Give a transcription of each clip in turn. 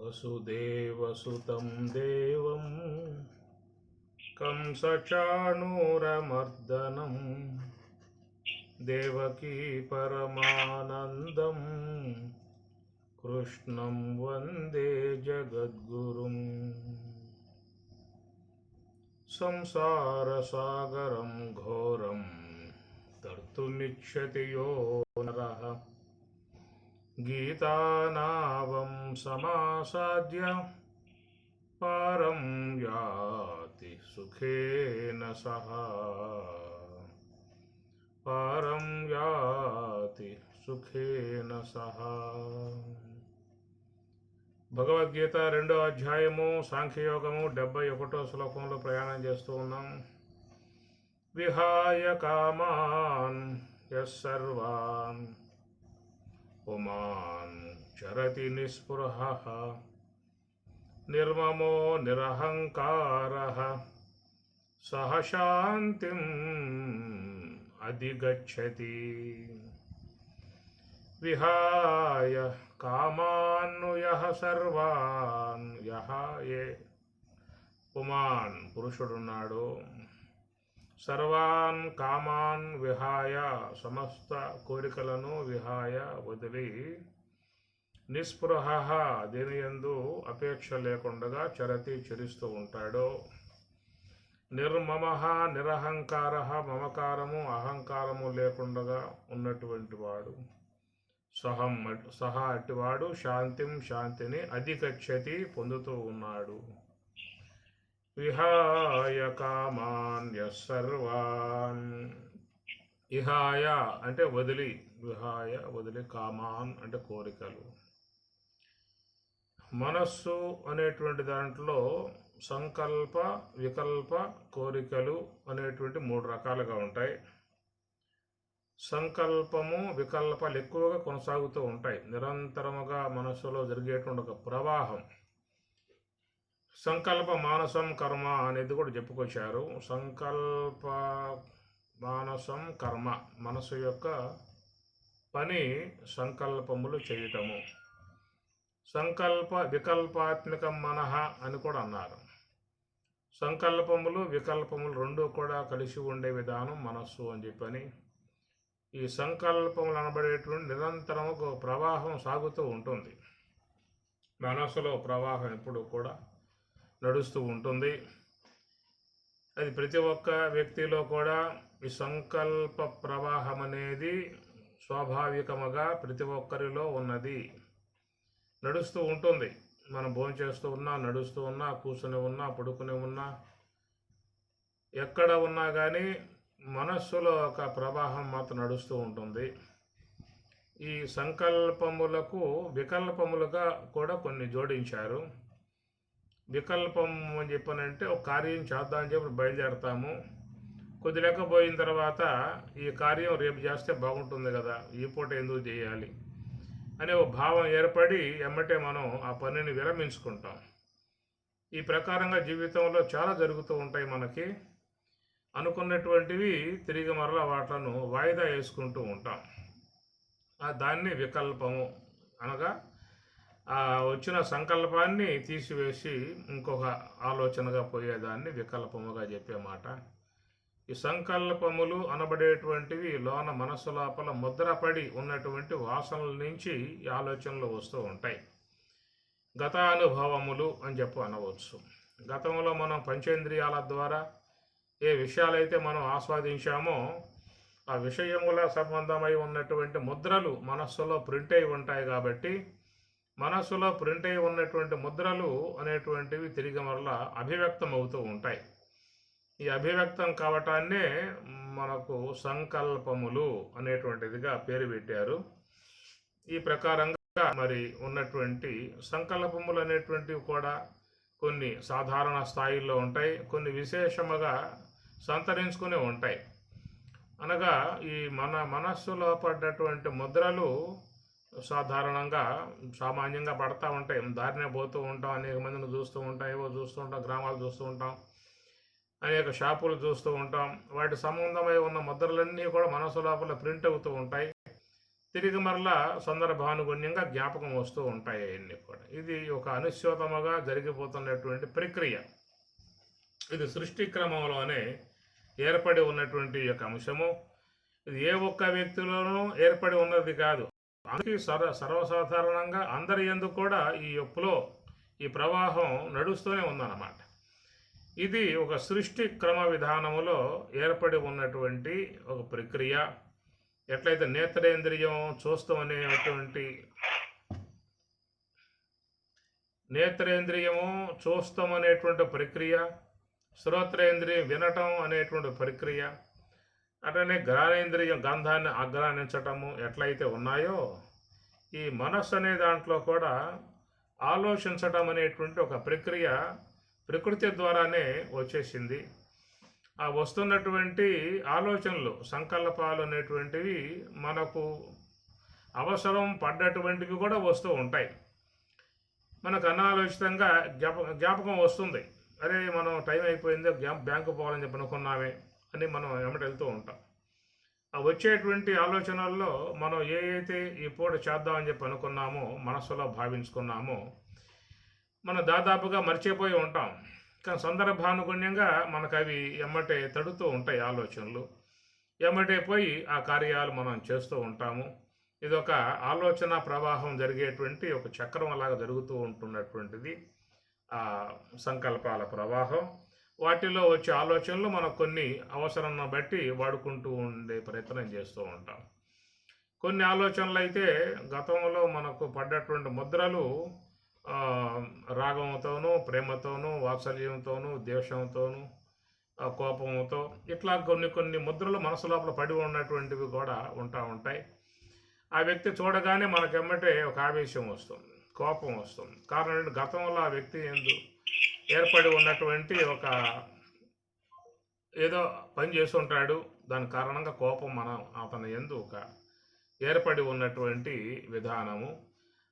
वसुदेवसुतं देवं कंसचाणूरमर्दनं देवकी परमानन्दं कृष्णं वन्दे जगद्गुरुम् संसारसागरं घोरं तर्तुमिच्छति यो नरः गीतानावं समासाद्य पारं याति सुखेन सह पारं याति సుఖేన సహా. భగవద్గీత 2వ అధ్యాయము సాంఖ్యయోగము 71వ శ్లోకంలో ప్రయాణం చేస్తూ ఉన్నాం. విహాయ కామాన్ యస్సర్వాన్ పుమాన్ చరతి నిస్పృహః నిర్మమో నిరహంకారః సహ శాంతిం అధిగచ్చతి. విహాయ కామాన్ యః సర్వాన్, యః ఏ పుమాన్ పురుషుడున్నాడు, సర్వాన్ కామాన్ విహాయ సమస్త కోరికలను విహాయ వదిలి, నిస్పృహ దేనియందు అపేక్ష లేకుండా చరిస్తూ ఉంటాడు. నిర్మమ నిరహంకార మమకారము అహంకారము లేకుండా ఉన్నటువంటి వాడు, సహా అటివాడు శాంతిని అధిగచ్చతి పొందుతూ ఉన్నాడు. విహాయ కామాన్ యస్సర్వాన్, విహాయ అంటే వదిలి, విహాయ వదిలి, కామాన్ అంటే కోరికలు. మనస్సు అనేటువంటి దాంట్లో సంకల్ప వికల్ప కోరికలు అనేటువంటి 3 రకాలుగా ఉంటాయి. సంకల్పము వికల్పాలు ఎక్కువగా కొనసాగుతూ ఉంటాయి. నిరంతరముగా మనస్సులో జరిగేటువంటి ఒక ప్రవాహం. సంకల్ప మానసం కర్మ అనేది కూడా చెప్పుకొచ్చారు. సంకల్ప మానసం కర్మ, మనసు యొక్క పని సంకల్పములు చేయటము. సంకల్ప వికల్పాత్మకం మనః అని కూడా అన్నారు. సంకల్పములు వికల్పములు రెండూ కూడా కలిసి ఉండే విధానం మనస్సు అని చెప్పని, ఈ సంకల్పములు అనబడేటువంటి నిరంతరము ఒక ప్రవాహం సాగుతూ ఉంటుంది. మనస్సులో ప్రవాహం ఎప్పుడు కూడా నడుస్తూ ఉంటుంది. అది ప్రతి ఒక్క వ్యక్తిలో కూడా ఈ సంకల్ప ప్రవాహం అనేది స్వాభావికముగా ప్రతి ఒక్కరిలో ఉన్నది, నడుస్తూ ఉంటుంది. మనం భోంచేస్తూ ఉన్నా, నడుస్తూ ఉన్నా, కూర్చుని ఉన్నా, పడుకుని ఉన్నా, ఎక్కడ ఉన్నా కానీ మనస్సులో ఒక ప్రవాహం మాత్రం నడుస్తూ ఉంటుంది. ఈ సంకల్పములకు వికల్పములుగా కూడా కొన్ని జోడించారు. వికల్పం అని చెప్పనంటే ఒక కార్యం చేద్దామని చెప్పి బయలుదేరతాము. కొద్ది లేకపోయిన తర్వాత ఈ కార్యం రేపు చేస్తే బాగుంటుంది కదా, ఈ పూట ఎందుకు చేయాలి అనే ఒక భావం ఏర్పడి ఎమ్మటే మనం ఆ పనిని విరమించుకుంటాం. ఈ ప్రకారంగా జీవితంలో చాలా జరుగుతూ ఉంటాయి. మనకి అనుకున్నటువంటివి తిరిగి మరలా వాటిను వాయిదా వేసుకుంటూ ఉంటాం. దాన్ని వికల్పము అనగా వచ్చిన సంకల్పాన్ని తీసివేసి ఇంకొక ఆలోచనగా పోయేదాన్ని వికల్పముగా చెప్పే మాట. ఈ సంకల్పములు అనబడేటువంటివి లోన మనస్సు లోపల ముద్రపడి ఉన్నటువంటి వాసనల నుంచి ఈ ఆలోచనలు వస్తూ ఉంటాయి. గతానుభవములు అని అనవచ్చు. గతంలో మనం పంచేంద్రియాల ద్వారా ఏ విషయాలైతే మనం ఆస్వాదించామో ఆ విషయముల సంబంధమై ఉన్నటువంటి ముద్రలు మనస్సులో ప్రింట్ అయి ఉంటాయి. కాబట్టి మనస్సులో ప్రింట్ అయి ఉన్నటువంటి ముద్రలు అనేటువంటివి తిరిగి మరలా అభివ్యక్తం అవుతూ ఉంటాయి. ఈ అభివ్యక్తం కావటాన్నే మనకు సంకల్పములు అనేటువంటిదిగా పేరు పెట్టారు. ఈ ప్రకారంగా మరి ఉన్నటువంటి సంకల్పములు అనేటువంటివి కూడా కొన్ని సాధారణ స్థాయిల్లో ఉంటాయి, కొన్ని విశేషముగా సంతరించుకుని ఉంటాయి. అనగా ఈ మన మనస్సులో పడ్డటువంటి ముద్రలు సాధారణంగా సామాన్యంగా పడతా ఉంటాయి. దారినే పోతూ ఉంటాం, అనేక మందిని చూస్తూ ఉంటాం, ఏవో చూస్తూ ఉంటాం, గ్రామాలు చూస్తూ ఉంటాం, అనేక షాపులు చూస్తూ ఉంటాం. వాటి సంబంధమై ఉన్న ముద్రలన్నీ కూడా మనసు లోపల ప్రింట్ అవుతూ ఉంటాయి. తిరిగి మరలా సందర్భానుగుణ్యంగా జ్ఞాపకం వస్తూ ఉంటాయి అవన్నీ కూడా. ఇది ఒక అనుస్యూతముగా జరిగిపోతున్నటువంటి ప్రక్రియ. ఇది సృష్టి క్రమంలోనే ఏర్పడి ఉన్నటువంటి యొక్క అంశము. ఇది ఏ ఒక్క వ్యక్తిలోనూ ఏర్పడి ఉన్నది కాదు. అందుకే సర్వసాధారణంగా అందరి యందు కూడా ఈ ఫ్లో, ఈ ప్రవాహం నడుస్తూనే ఉందన్నమాట. ఇది ఒక సృష్టి క్రమ విధానములో ఏర్పడి ఉన్నటువంటి ఒక ప్రక్రియ. ఎట్లయితే నేత్రేంద్రియం చూస్తాం అనేటువంటి నేత్రేంద్రియము చూస్తాం అనేటువంటి ప్రక్రియ, శ్రోత్రేంద్రియం వినటం అనేటువంటి ప్రక్రియ, అట్లనే ఘ్రాణేంద్రియం గంధాన్ని ఆఘ్రానించటము ఎట్లయితే ఉన్నాయో, ఈ మనస్సు అనే దాంట్లో కూడా ఆలోచించటం అనేటువంటి ఒక ప్రక్రియ ప్రకృతి ద్వారానే వచ్చేసింది. ఆ వస్తున్నటువంటి ఆలోచనలు, సంకల్పాలు అనేటువంటివి మనకు అవసరం పడ్డటువంటివి కూడా వస్తూ ఉంటాయి. మనకు అనాలోచితంగా జ్ఞాపకం వస్తుంది. అరే, మనం టైం అయిపోయింది, బ్యాంకు పోవాలని చెప్పి అనుకున్నామే అని మనం వెంబడి వెళ్తూ ఉంటాం. ఆ వచ్చేటువంటి ఆలోచనల్లో మనం అయితే ఈ పూట చేద్దామని చెప్పి అనుకున్నామో, మనస్సులో భావించుకున్నామో, మనం దాదాపుగా మర్చిపోయి ఉంటాం. కానీ సందర్భానుగుణ్యంగా మనకు అవి ఎమ్మటే తడుతూ ఉంటాయి ఆలోచనలు. ఎమ్మటే పోయి ఆ కార్యాలు మనం చేస్తూ ఉంటాము. ఇదొక ఆలోచన ప్రవాహం జరిగేటువంటి ఒక చక్రం అలాగా జరుగుతూ ఉంటున్నటువంటిది ఆ సంకల్పాల ప్రవాహం. వాటిలో వచ్చే ఆలోచనలు మనం కొన్ని అవసరాన్ని బట్టి వాడుకుంటూ ఉండే ప్రయత్నం చేస్తూ ఉంటాం. కొన్ని ఆలోచనలు అయితే గతంలో మనకు పడ్డటువంటి ముద్రలు రాగంతోనూ, ప్రేమతోనూ, వాత్సల్యంతోనూ, ద్వేషంతోనూ, కోపంతో, ఇట్లా కొన్ని ముద్రలు మనసు లోపల పడి ఉన్నటువంటివి కూడా ఉంటాయి. ఆ వ్యక్తి చూడగానే మనకెమ్మటే ఒక ఆవేశం వస్తుంది, కోపం వస్తుంది. కారణం గతంలో ఆ వ్యక్తి ఎందు ఏర్పడి ఉన్నటువంటి ఒక ఏదో పని చేస్తుంటాడు, దాని కారణంగా కోపం అతని ఎందు ఒక ఏర్పడి ఉన్నటువంటి విధానము.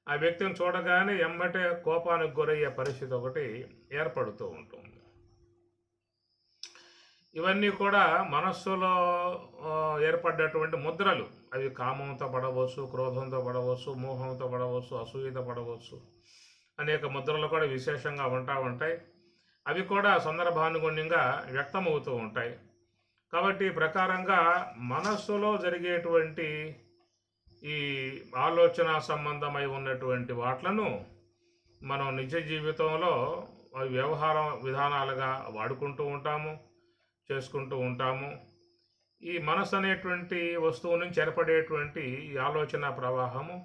ఆ వ్యక్తిని చూడగానే ఎమ్మటే కోపానికి గురయ్యే పరిస్థితి ఒకటి ఏర్పడుతూ ఉంటుంది. ఇవన్నీ కూడా మనస్సులో ఏర్పడ్డటువంటి ముద్రలు. అవి కామంతో పడవచ్చు, క్రోధంతో పడవచ్చు, మోహంతో పడవచ్చు, అసూయతో పడవచ్చు. అనేక ముద్రలు కూడా విశేషంగా ఉంటాయి. అవి కూడా సందర్భానుగుణ్యంగా వ్యక్తమవుతూ ఉంటాయి. కాబట్టి ప్రకారంగా మనస్సులో జరిగేటువంటి ఈ ఆలోచన సంబంధమై ఉన్నటువంటి వాట్లను మనం నిజ జీవితంలో వ్యవహార విధానాలుగా వాడుకుంటూ ఉంటాము, చేసుకుంటూ ఉంటాము. ఈ మనసు అనేటువంటి వస్తువు నుంచి ఏర్పడేటువంటి ఈ ఆలోచన ప్రవాహము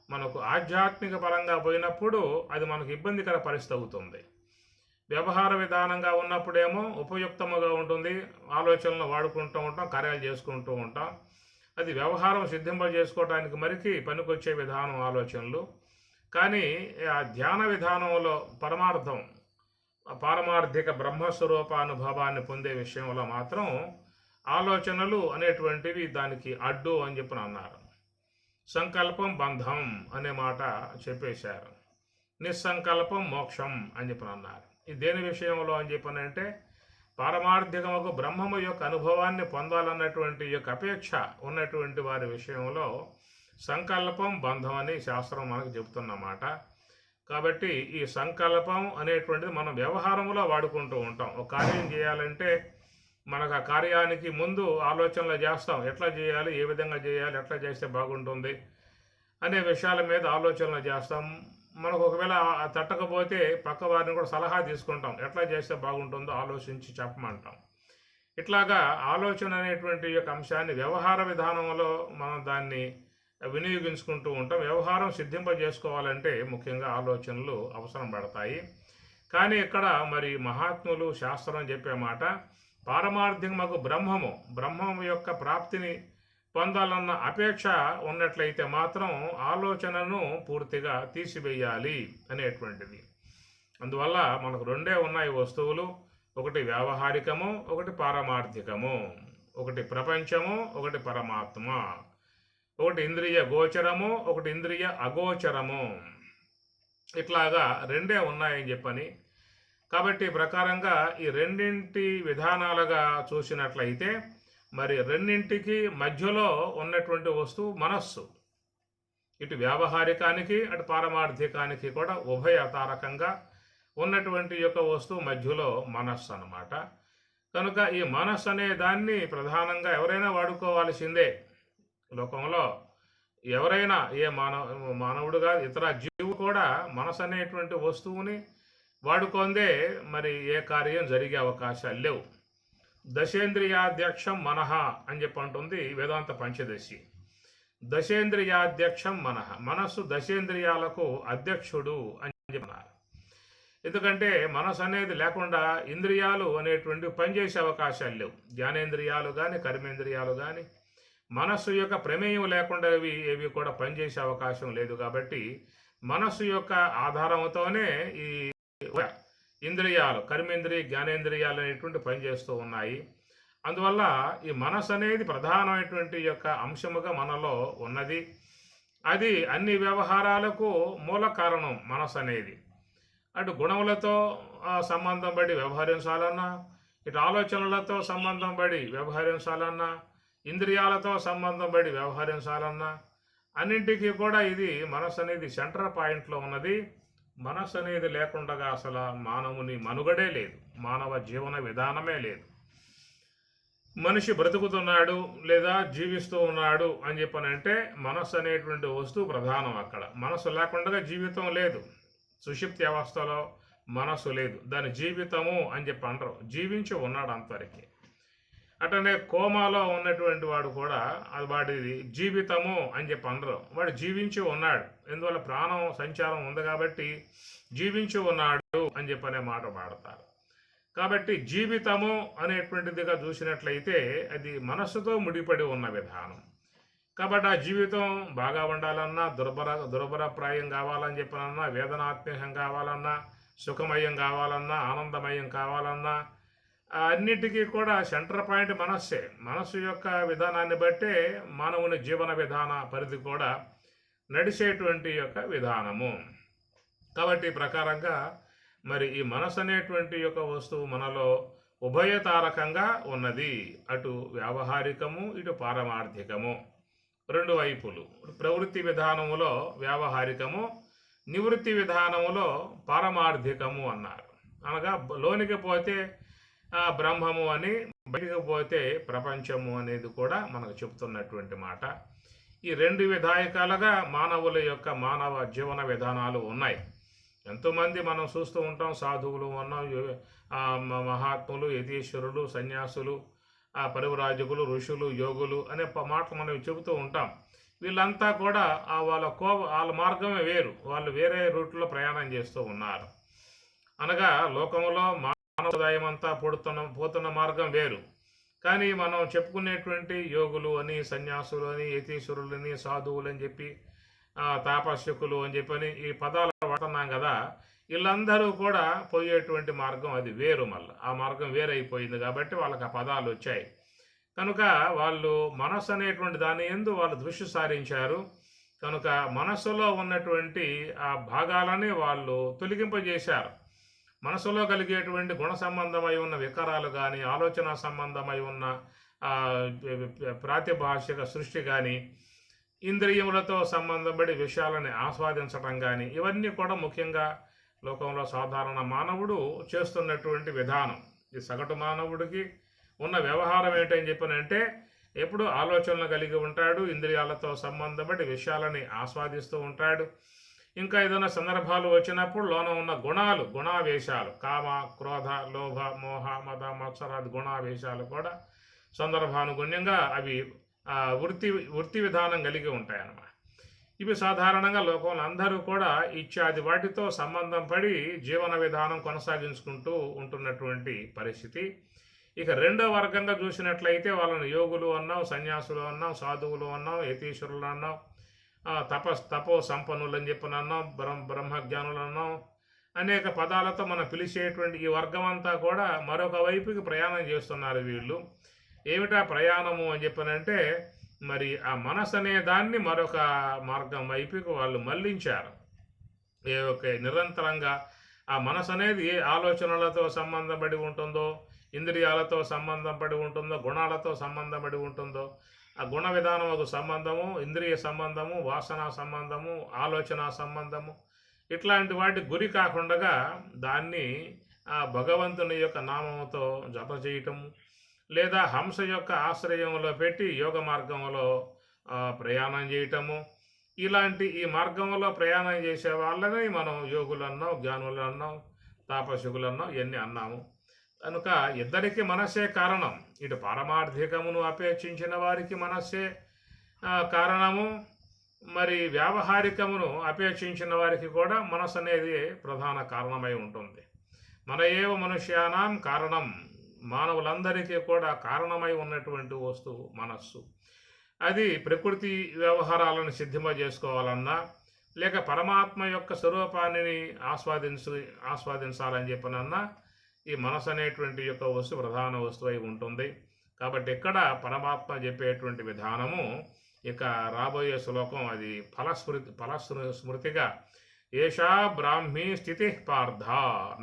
మనకు ఆధ్యాత్మిక పరంగా పోయినప్పుడు అది మనకు ఇబ్బందికర పరిస్థితి అవుతుంది. వ్యవహార విధానంగా ఉన్నప్పుడేమో ఉపయుక్తముగా ఉంటుంది, ఆలోచనలు వాడుకుంటూ ఉంటాం, కార్యాలు చేసుకుంటూ ఉంటాం. అది వ్యవహారం సిద్ధింపజేసుకోవడానికి మరికి పనికొచ్చే విధానం ఆలోచనలు. కానీ ఆ ధ్యాన విధానంలో పారమార్థిక బ్రహ్మస్వరూపానుభవాన్ని పొందే విషయంలో మాత్రం ఆలోచనలు అనేటువంటివి దానికి అడ్డు అని చెప్పి అన్నారు. సంకల్పం బంధం అనే మాట చెప్పేశారు. నిస్సంకల్పం మోక్షం అని చెప్పి అన్నారు. ఇది దేని విషయంలో అని చెప్పనంటే, పారమార్థికముకు బ్రహ్మము యొక్క అనుభవాన్ని పొందాలన్నటువంటి యొక్క అపేక్ష ఉన్నటువంటి వారి విషయంలో సంకల్పం బంధం అని శాస్త్రం మనకు చెబుతున్నమాట. కాబట్టి ఈ సంకల్పం అనేటువంటిది మనం వ్యవహారంలో వాడుకుంటూ ఉంటాం. ఒక కార్యం చేయాలంటే మనకు ఆ కార్యానికి ముందు ఆలోచనలు చేస్తాం. ఎట్లా చేయాలి, ఏ విధంగా చేయాలి, ఎట్లా చేస్తే బాగుంటుంది అనే విషయాల మీద ఆలోచనలు చేస్తాం. మనకు ఒకవేళ తట్టకపోతే పక్క వారిని కూడా సలహా తీసుకుంటాం, ఎట్లా చేస్తే బాగుంటుందో ఆలోచించి చెప్పమంటాం. ఇట్లాగా ఆలోచన అనేటువంటి యొక్క అంశాన్ని వ్యవహార విధానంలో మనం దాన్ని వినియోగించుకుంటూ ఉంటాం. వ్యవహారం సిద్ధింపజేసుకోవాలంటే ముఖ్యంగా ఆలోచనలు అవసరం పడతాయి. కానీ ఇక్కడ మరి మహాత్ములు శాస్త్రం చెప్పే మాట, పారమార్థికమగు బ్రహ్మము యొక్క ప్రాప్తిని పొందాలన్న అపేక్ష ఉన్నట్లయితే మాత్రం ఆలోచనను పూర్తిగా తీసివేయాలి అనేటువంటిది. అందువల్ల మనకు రెండే ఉన్నాయి వస్తువులు, ఒకటి వ్యావహారికము, ఒకటి పారమార్థికము, ఒకటి ప్రపంచము, ఒకటి పరమాత్మ, ఒకటి ఇంద్రియ గోచరము, ఒకటి ఇంద్రియ అగోచరము. ఇట్లాగా రెండే ఉన్నాయని చెప్పని. కాబట్టి ప్రకారంగా ఈ రెండింటి విధానాలుగా చూసినట్లయితే మరి రెండింటికి మధ్యలో ఉన్నటువంటి వస్తువు మనస్సు. ఇటు వ్యావహారికానికి అటు పారమార్థికానికి కూడా ఉభయతారకంగా ఉన్నటువంటి యొక్క వస్తువు మధ్యలో మనస్సు అన్నమాట. కనుక ఈ మనస్సు అనే దాన్ని ప్రధానంగా ఎవరైనా వాడుకోవాల్సిందే. లోకంలో ఎవరైనా ఏ మానవుడుగా ఇతర జీవు కూడా మనసు అనేటువంటి వస్తువుని వాడుకోందే మరి ఏ కార్యం జరిగే అవకాశాలు లేవు. దశేంద్రియాధ్యక్షం మనః అని చెప్పి అంటుంది వేదాంత పంచదశి. దశేంద్రియాధ్యక్షం మనః, మనస్సు దశేంద్రియాలకు అధ్యక్షుడు అని చెప్పన్నారు. ఎందుకంటే మనసు అనేది లేకుండా ఇంద్రియాలు అనేటువంటి పనిచేసే అవకాశాలు లేవు. జ్ఞానేంద్రియాలు కానీ కర్మేంద్రియాలు కానీ మనస్సు యొక్క ప్రమేయం లేకుండా ఏవి కూడా పనిచేసే అవకాశం లేదు. కాబట్టి మనస్సు యొక్క ఆధారంతోనే ఈ ఇంద్రియాలు, కర్మేంద్రియ జ్ఞానేంద్రియాలు అనేటువంటి పనిచేస్తూ ఉన్నాయి. అందువల్ల ఈ మనస్సు అనేది ప్రధానమైనటువంటి యొక్క అంశముగా మనలో ఉన్నది. అది అన్ని వ్యవహారాలకు మూల కారణం మనస్సు అనేది. అటు గుణములతో సంబంధం పడి వ్యవహరించాలన్నా, ఇటు ఆలోచనలతో సంబంధం పడి వ్యవహరించాలన్నా, ఇంద్రియాలతో సంబంధం పడి వ్యవహరించాలన్నా అన్నింటికీ కూడా ఇది మనస్సు అనేది సెంటర్ పాయింట్లో ఉన్నది. మనస్సు అనేది లేకుండా అసలు మానవుని మనుగడే లేదు, మానవ జీవన విధానమే లేదు. మనిషి బ్రతుకుతున్నాడు లేదా జీవిస్తూ ఉన్నాడు అని చెప్పనంటే మనస్సు అనేటువంటి వస్తువు ప్రధానం. అక్కడ మనస్సు లేకుండా జీవితం లేదు. సుషుప్తి అవస్థలో మనస్సు లేదు, దాని జీవితము అని చెప్పి అంటారు. జీవించి ఉన్నాడు అంతవరకు. అటనే కోమాలో ఉన్నటువంటి వాడు కూడా అది వాడిది జీవితము అని చెప్పి అనరు, వాడు జీవించి ఉన్నాడు. ఎందువల్ల ప్రాణం సంచారం ఉంది కాబట్టి జీవించి ఉన్నాడు అని చెప్పనే మాట వాడతారు. కాబట్టి జీవితము అనేటువంటిదిగా చూసినట్లయితే అది మనస్సుతో ముడిపడి ఉన్న విధానం. కాబట్టి ఆ జీవితం బాగా ఉండాలన్నా, దుర్భరప్రాయం కావాలని చెప్పనన్నా, వేదనాత్మకం కావాలన్నా, సుఖమయం కావాలన్నా, ఆనందమయం కావాలన్నా అన్నిటికీ కూడా సెంటర్ పాయింట్ మనస్సే. మనస్సు యొక్క విధానాన్ని బట్టే మానవుని జీవన విధాన పరిధి కూడా నడిచేటువంటి యొక్క విధానము. కాబట్టి ప్రకారంగా మరి ఈ మనస్సు అనేటువంటి యొక్క వస్తువు మనలో ఉభయతారకంగా ఉన్నది. అటు వ్యావహారికము, ఇటు పారమార్థికము, రెండు వైపులు. ప్రవృత్తి విధానములో వ్యావహారికము, నివృత్తి విధానములో పారమార్థికము అన్నారు. అనగా లోనికి పోతే బ్రహ్మము అని, బయటకు పోతే ప్రపంచము అనేది కూడా మనకు చెప్తున్నటువంటి మాట. ఈ రెండు విధాయకాలుగా మానవుల యొక్క మానవ జీవన విధానాలు ఉన్నాయి. ఎంతోమంది మనం చూస్తూ ఉంటాం. సాధువులు ఉన్నాం, మహాత్ములు, యతీశ్వరులు, సన్యాసులు, పరివ్రాజకులు, ఋషులు, యోగులు అనే మాటలు మనం చెబుతూ ఉంటాం. వీళ్ళంతా కూడా వాళ్ళ మార్గమే వేరు, వాళ్ళు వేరే రూట్లో ప్రయాణం చేస్తూ ఉన్నారు. అనగా లోకంలో మానవదాయం అంతా పోతున్న మార్గం వేరు. కానీ మనం చెప్పుకునేటువంటి యోగులు అని, సన్యాసులు అని, యతీశ్వరులని, సాధువులు అని చెప్పి, తాపస్యకులు అని చెప్పని ఈ పదాలు వాడుతున్నాం కదా, వీళ్ళందరూ కూడా పోయేటువంటి మార్గం అది వేరు. మళ్ళీ ఆ మార్గం వేరైపోయింది కాబట్టి వాళ్ళకి ఆ పదాలు వచ్చాయి. కనుక వాళ్ళు మనస్సు అనేటువంటి దాని యందు వాళ్ళు దృష్టి సారించారు. కనుక మనస్సులో ఉన్నటువంటి ఆ భాగాలని వాళ్ళు తొలగింపజేశారు. మనసులో కలిగేటువంటి గుణ సంబంధమై ఉన్న వికారాలు కానీ, ఆలోచన సంబంధమై ఉన్న ప్రాతిభాషిక సృష్టి కానీ, ఇంద్రియములతో సంబంధపడి విషయాలని ఆస్వాదించటం కానీ, ఇవన్నీ కూడా ముఖ్యంగా లోకంలో సాధారణ మానవుడు చేస్తున్నటువంటి విధానం. ఈ సగటు మానవుడికి ఉన్న వ్యవహారం ఏంటని చెప్పనంటే ఎప్పుడు ఆలోచనలు కలిగి ఉంటాడు, ఇంద్రియాలతో సంబంధపడి విషయాలని ఆస్వాదిస్తూ ఉంటాడు. ఇంకా ఏదైనా సందర్భాలు వచ్చినప్పుడు లోన ఉన్న గుణావేశాలు, కామ, క్రోధ, లోభ, మోహ, మద, మత్సరాది గుణావేశాలు కూడా సందర్భానుగుణ్యంగా అవి వృత్తి విధానం కలిగి ఉంటాయన్నమాట. ఇవి సాధారణంగా లోకంలో అందరూ కూడా ఇత్యాది వాటితో సంబంధం పడి జీవన విధానం కొనసాగించుకుంటూ ఉంటున్నటువంటి పరిస్థితి. ఇక రెండో వర్గంగా చూసినట్లయితే వాళ్ళని యోగులు అన్నాం, సన్యాసులు అన్నాం, సాధువులు అన్నాం, యతీశ్వరులు అన్నాం, తపో సంపన్నులు అని చెప్పినన్నాం, బ్రహ్మజ్ఞానులు అన్నాం. అనేక పదాలతో మనం పిలిచేటువంటి ఈ వర్గం అంతా కూడా మరొక వైపుకి ప్రయాణం చేస్తున్నారు. వీళ్ళు ఏమిటా ప్రయాణము అని చెప్పనంటే మరి ఆ మనసు అనే దాన్ని మరొక మార్గం వైపుకి వాళ్ళు మళ్లించారు. నిరంతరంగా ఆ మనసు అనేది ఏ ఆలోచనలతో సంబంధపడి ఉంటుందో, ఇంద్రియాలతో సంబంధం పడి ఉంటుందో, గుణాలతో సంబంధం పడి ఉంటుందో ఆ గుణ విధానముకు సంబంధము, ఇంద్రియ సంబంధము, వాసన సంబంధము, ఆలోచన సంబంధము, ఇట్లాంటి వాటి గురి కాకుండా దాన్ని ఆ భగవంతుని యొక్క నామముతో జప చేయటము, లేదా హంస యొక్క ఆశ్రయంలో పెట్టి యోగ మార్గంలో ప్రయాణం చేయటము, ఇలాంటి ఈ మార్గంలో ప్రయాణం చేసే వాళ్ళని మనం యోగులు అన్నాం, జ్ఞానులు అన్నాం, తాపసుకులు అన్నాం, ఇవన్నీ అన్నాము. కనుక ఇద్దరికి మనస్సే కారణం. ఇటు పారమార్థికమును అపేక్షించిన వారికి మనస్సే కారణము, మరి వ్యావహారికమును అపేక్షించిన వారికి కూడా మనస్సు అనేది ప్రధాన కారణమై ఉంటుంది. మన ఏవ మనుష్యానాం కారణం, మానవులందరికీ కూడా కారణమై ఉన్నటువంటి వస్తువు మనస్సు. అది ప్రకృతి వ్యవహారాలను సిద్ధింపజేసుకోవాలన్నా, లేక పరమాత్మ యొక్క స్వరూపాన్ని ఆస్వాదించాలని చెప్పనన్నా ఈ మనసు అనేటువంటి యొక్క వస్తువు ప్రధాన వస్తువు అయి ఉంటుంది. కాబట్టి ఇక్కడ పరమాత్మ చెప్పేటువంటి విధానము, ఇక రాబోయే శ్లోకం అది ఫలస్మృతిగా ఏషా బ్రాహ్మీ స్థితి పార్థ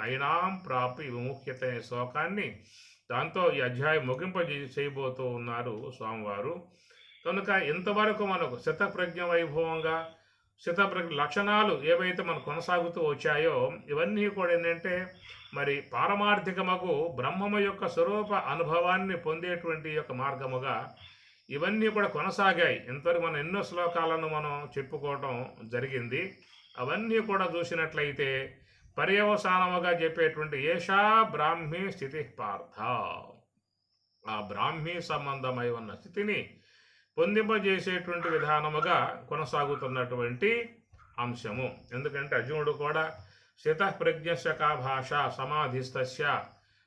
నైనాం ప్రాపి విముఖ్యత అనే శ్లోకాన్ని దాంతో ఈ అధ్యాయం ముగింప చేయబోతూ ఉన్నారు స్వామివారు. కనుక ఇంతవరకు మనకు శతప్రజ్ఞ వైభవంగా శతప్రజ్ఞ లక్షణాలు ఏవైతే మనకు కొనసాగుతూ వచ్చాయో ఇవన్నీ కూడా ఏంటంటే మరి పారమార్థికమగు బ్రహ్మము యొక్క స్వరూప అనుభవాన్ని పొందేటువంటి యొక్క మార్గముగా ఇవన్నీ కూడా కొనసాగాయి. ఇంతవరకు మనం ఎన్నో శ్లోకాలను మనం చెప్పుకోవటం జరిగింది. అవన్నీ కూడా చూసినట్లయితే పర్యవసానముగా చెప్పేటువంటి ఏషా బ్రాహ్మీ స్థితి పార్థ, ఆ బ్రాహ్మీ సంబంధమై ఉన్న స్థితిని పొందింపజేసేటువంటి విధానముగా కొనసాగుతున్నటువంటి అంశము. ఎందుకంటే అర్జునుడు కూడా శతప్రజ్ఞస్య కా భాష సమాధిస్తస్య,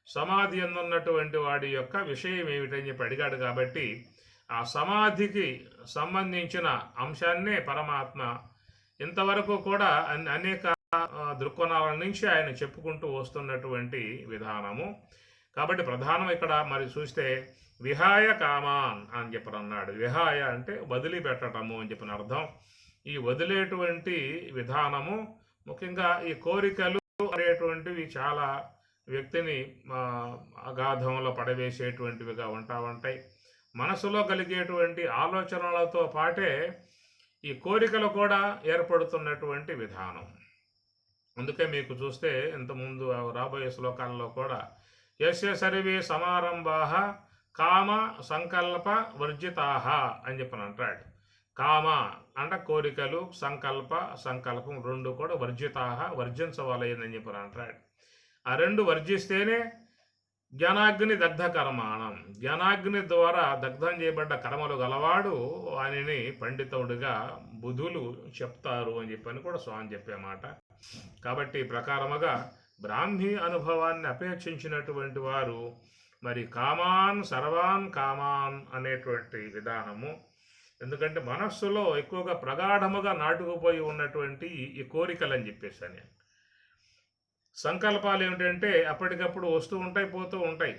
సమాధి అందున్నటువంటి వాడి యొక్క విషయం ఏమిటని చెప్పి అడిగాడు. కాబట్టి ఆ సమాధికి సంబంధించిన అంశాన్నే పరమాత్మ ఇంతవరకు కూడా అనేక దృక్కోణాల నుంచి ఆయన చెప్పుకుంటూ వస్తున్నటువంటి విధానము. కాబట్టి ప్రధానం ఇక్కడ మరి చూస్తే విహాయ కామాన్ అని చెప్పని అన్నాడు. విహాయ అంటే వదిలిపెట్టటము అని చెప్పిన అర్థం. ఈ వదిలేటువంటి విధానము ముఖ్యంగా ఈ కోరికలు అనేటువంటివి చాలా వ్యక్తిని అగాధంలో పడవేసేటువంటివిగా ఉంటాయి. మనసులో కలిగేటువంటి ఆలోచనలతో పాటే ఈ కోరికలు కూడా ఏర్పడుతున్నటువంటి విధానం. అందుకే మీకు చూస్తే ఇంతకుముందు రాబోయే శ్లోకాల్లో కూడా యస్య సర్వే సమారంభాః కామ సంకల్ప వర్జితాః అని చెప్పని అంటాడు. కామ అంటే కోరికలు, సంకల్పం రెండు కూడా వర్జితాః వర్జించవలెనని చెప్పని అంటాడు. ఆ రెండు వర్జిస్తేనే జ్ఞానాగ్ని దగ్ధ కర్మాణం, జ్ఞానాగ్ని ద్వారా దగ్ధం చేయబడ్డ కర్మలు గలవాడు వానిని పండితుడిగా బుధులు చెప్తారు అని చెప్పని కూడా స్వామి చెప్పే మాట. కాబట్టి ప్రకారముగా బ్రాహ్మీ అనుభవాన్ని అపేక్షించినటువంటి వారు మరి కామాన్ సర్వాన్ కామాన్ అనేటువంటి విధానము. ఎందుకంటే మనస్సులో ఎక్కువగా ప్రగాఢముగా నాటుకుపోయి ఉన్నటువంటి ఈ కోరికలు అని చెప్పేసి అని. సంకల్పాలు ఏమిటంటే అప్పటికప్పుడు వస్తూ ఉంటాయి, పోతూ ఉంటాయి.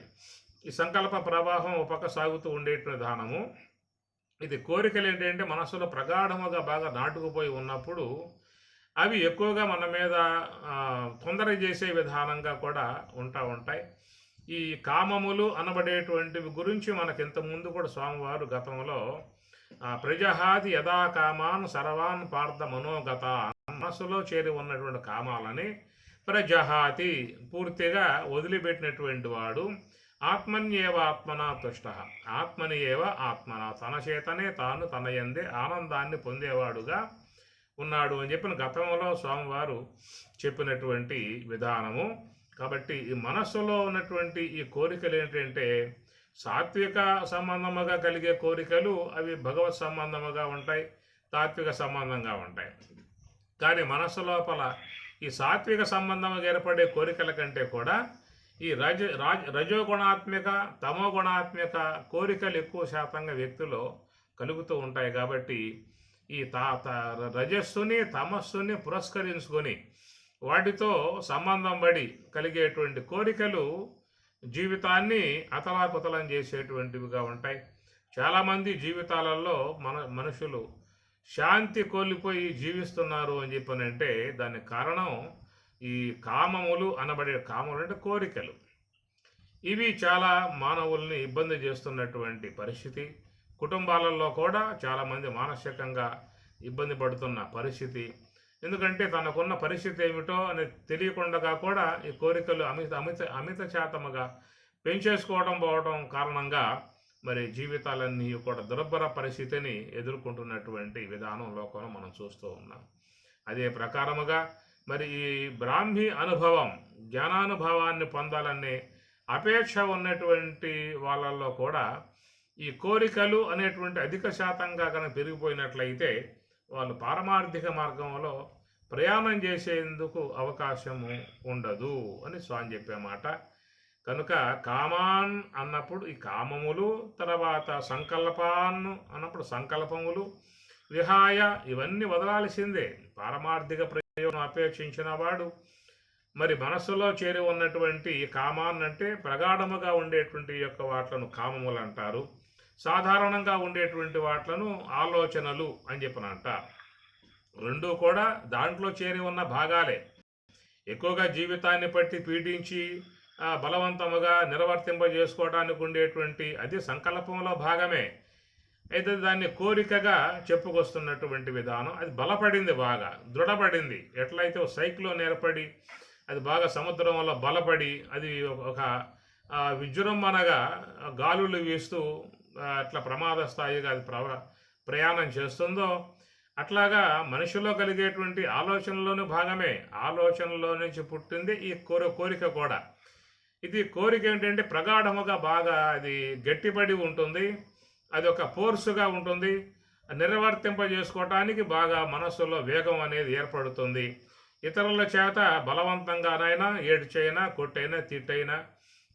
ఈ సంకల్ప ప్రవాహం ఒక పక్క సాగుతూ ఉండేటువంటి విధానము. ఇది కోరికలు ఏంటంటే మనస్సులో ప్రగాఢముగా బాగా నాటుకుపోయి ఉన్నప్పుడు అవి ఎక్కువగా మన మీద తొందర చేసే విధానంగా కూడా ఉంటాయి. ఈ కామములు అనబడేటువంటివి గురించి మనకి ఇంతకుముందు కూడా స్వామివారు గతంలో ప్రజహాది యథా కామాన్ సర్వాన్ పార్థ మనోగత, మనస్సులో చేరి ఉన్నటువంటి కామాలని ప్రజహాతి పూర్తిగా వదిలిపెట్టినటువంటి వాడు ఆత్మన్యేవ ఆత్మనా తుష్ట, ఆత్మని ఏవ ఆత్మన, తన చేతనే తాను తన యందే ఆనందాన్ని పొందేవాడుగా ఉన్నాడు అని చెప్పిన గతంలో స్వామివారు చెప్పినటువంటి విధానము. కాబట్టి ఈ మనస్సులో ఉన్నటువంటి ఈ కోరికలు ఏంటంటే సాత్విక సంబంధముగా కలిగే కోరికలు అవి భగవత్ సంబంధముగా ఉంటాయి, తాత్విక సంబంధంగా ఉంటాయి. కానీ మనస్సు లోపల ఈ సాత్విక సంబంధముగా ఏర్పడే కోరికల కంటే కూడా ఈ రజోగుణాత్మిక తమోగుణాత్మిక కోరికలు ఎక్కువ శాతంగా వ్యక్తిలో కలుగుతూ ఉంటాయి. కాబట్టి ఈ రజస్సుని తమస్సుని పురస్కరించుకొని వాటితో సంబంధం పడి కలిగేటువంటి కోరికలు జీవితాన్ని అతలాకుతలం చేసేటువంటివిగా ఉంటాయి. చాలామంది జీవితాలలో మనుషులు శాంతి కోల్పోయి జీవిస్తున్నారు అని చెప్పనంటే దానికి కారణం ఈ కామములు అనబడే, కామములు అంటే కోరికలు. ఇవి చాలా మానవుల్ని ఇబ్బంది చేస్తున్నటువంటి పరిస్థితి. కుటుంబాలలో కూడా చాలామంది మానసికంగా ఇబ్బంది పడుతున్న పరిస్థితి. ఎందుకంటే తనకున్న పరిస్థితి ఏమిటో అని తెలియకుండా కూడా ఈ కోరికలు అమిత అమిత అమిత శాతముగా పెంచేసుకోవడం పోవడం కారణంగా మరి జీవితాలన్నీ కూడా దుర్భర పరిస్థితిని ఎదుర్కొంటున్నటువంటి విధానం లోకంలో మనం చూస్తూ ఉన్నాం. అదే ప్రకారముగా మరి ఈ బ్రాహ్మీ అనుభవం, జ్ఞానానుభవాన్ని పొందాలనే అపేక్ష ఉన్నటువంటి వాళ్ళల్లో కూడా ఈ కోరికలు అనేటువంటి అధిక శాతంగా కనుక పెరిగిపోయినట్లయితే వాళ్ళు పారమార్థిక మార్గంలో ప్రయాణం చేసేందుకు అవకాశము ఉండదు అని స్వామి చెప్పే మాట. కనుక కామాన్ అన్నప్పుడు ఈ కామములు, తర్వాత సంకల్పాన్ అన్నప్పుడు సంకల్పములు, విహాయ ఇవన్నీ వదలాల్సిందే. పారమార్థిక ప్రయోజనం అపేక్షించిన వాడు మరి మనస్సులో చేరి ఉన్నటువంటి కామాన్ అంటే ప్రగాఢముగా ఉండేటువంటి యొక్క వాట్లను కామములు అంటారు. సాధారణంగా ఉండేటువంటి వాట్లను ఆలోచనలు అని చెప్పనంటారు. రెండూ కూడా దాంట్లో చేరి ఉన్న భాగాలే. ఎక్కువగా జీవితాన్ని బట్టి పీడించి బలవంతముగా నిర్వర్తింపజేసుకోవడానికి ఉండేటువంటి అది సంకల్పంలో భాగమే. అయితే దాన్ని కోరికగా చెప్పుకొస్తున్నటువంటి విధానం అది బలపడింది, బాగా దృఢపడింది. ఎట్లయితే సైక్లోన్ ఏర్పడి అది బాగా సముద్రం వల్ల బలపడి అది ఒక విజృంభణగా గాలులు వీస్తూ అట్లా ప్రమాద స్థాయిగా అది ప్రయాణం చేస్తుందో, అట్లాగా మనిషిలో కలిగేటువంటి ఆలోచనలోని భాగమే. ఆలోచనలో నుంచి పుట్టింది ఈ కోరిక కూడా. ఇది కోరిక ఏంటంటే ప్రగాఢముగా బాగా అది గట్టిపడి ఉంటుంది, అది ఒక ఫోర్సుగా ఉంటుంది. నిర్వర్తింపజేసుకోవటానికి బాగా మనస్సులో వేగం అనేది ఏర్పడుతుంది. ఇతరుల చేత బలవంతంగానైనా ఏడ్చైనా కొట్టైనా తిట్టైనా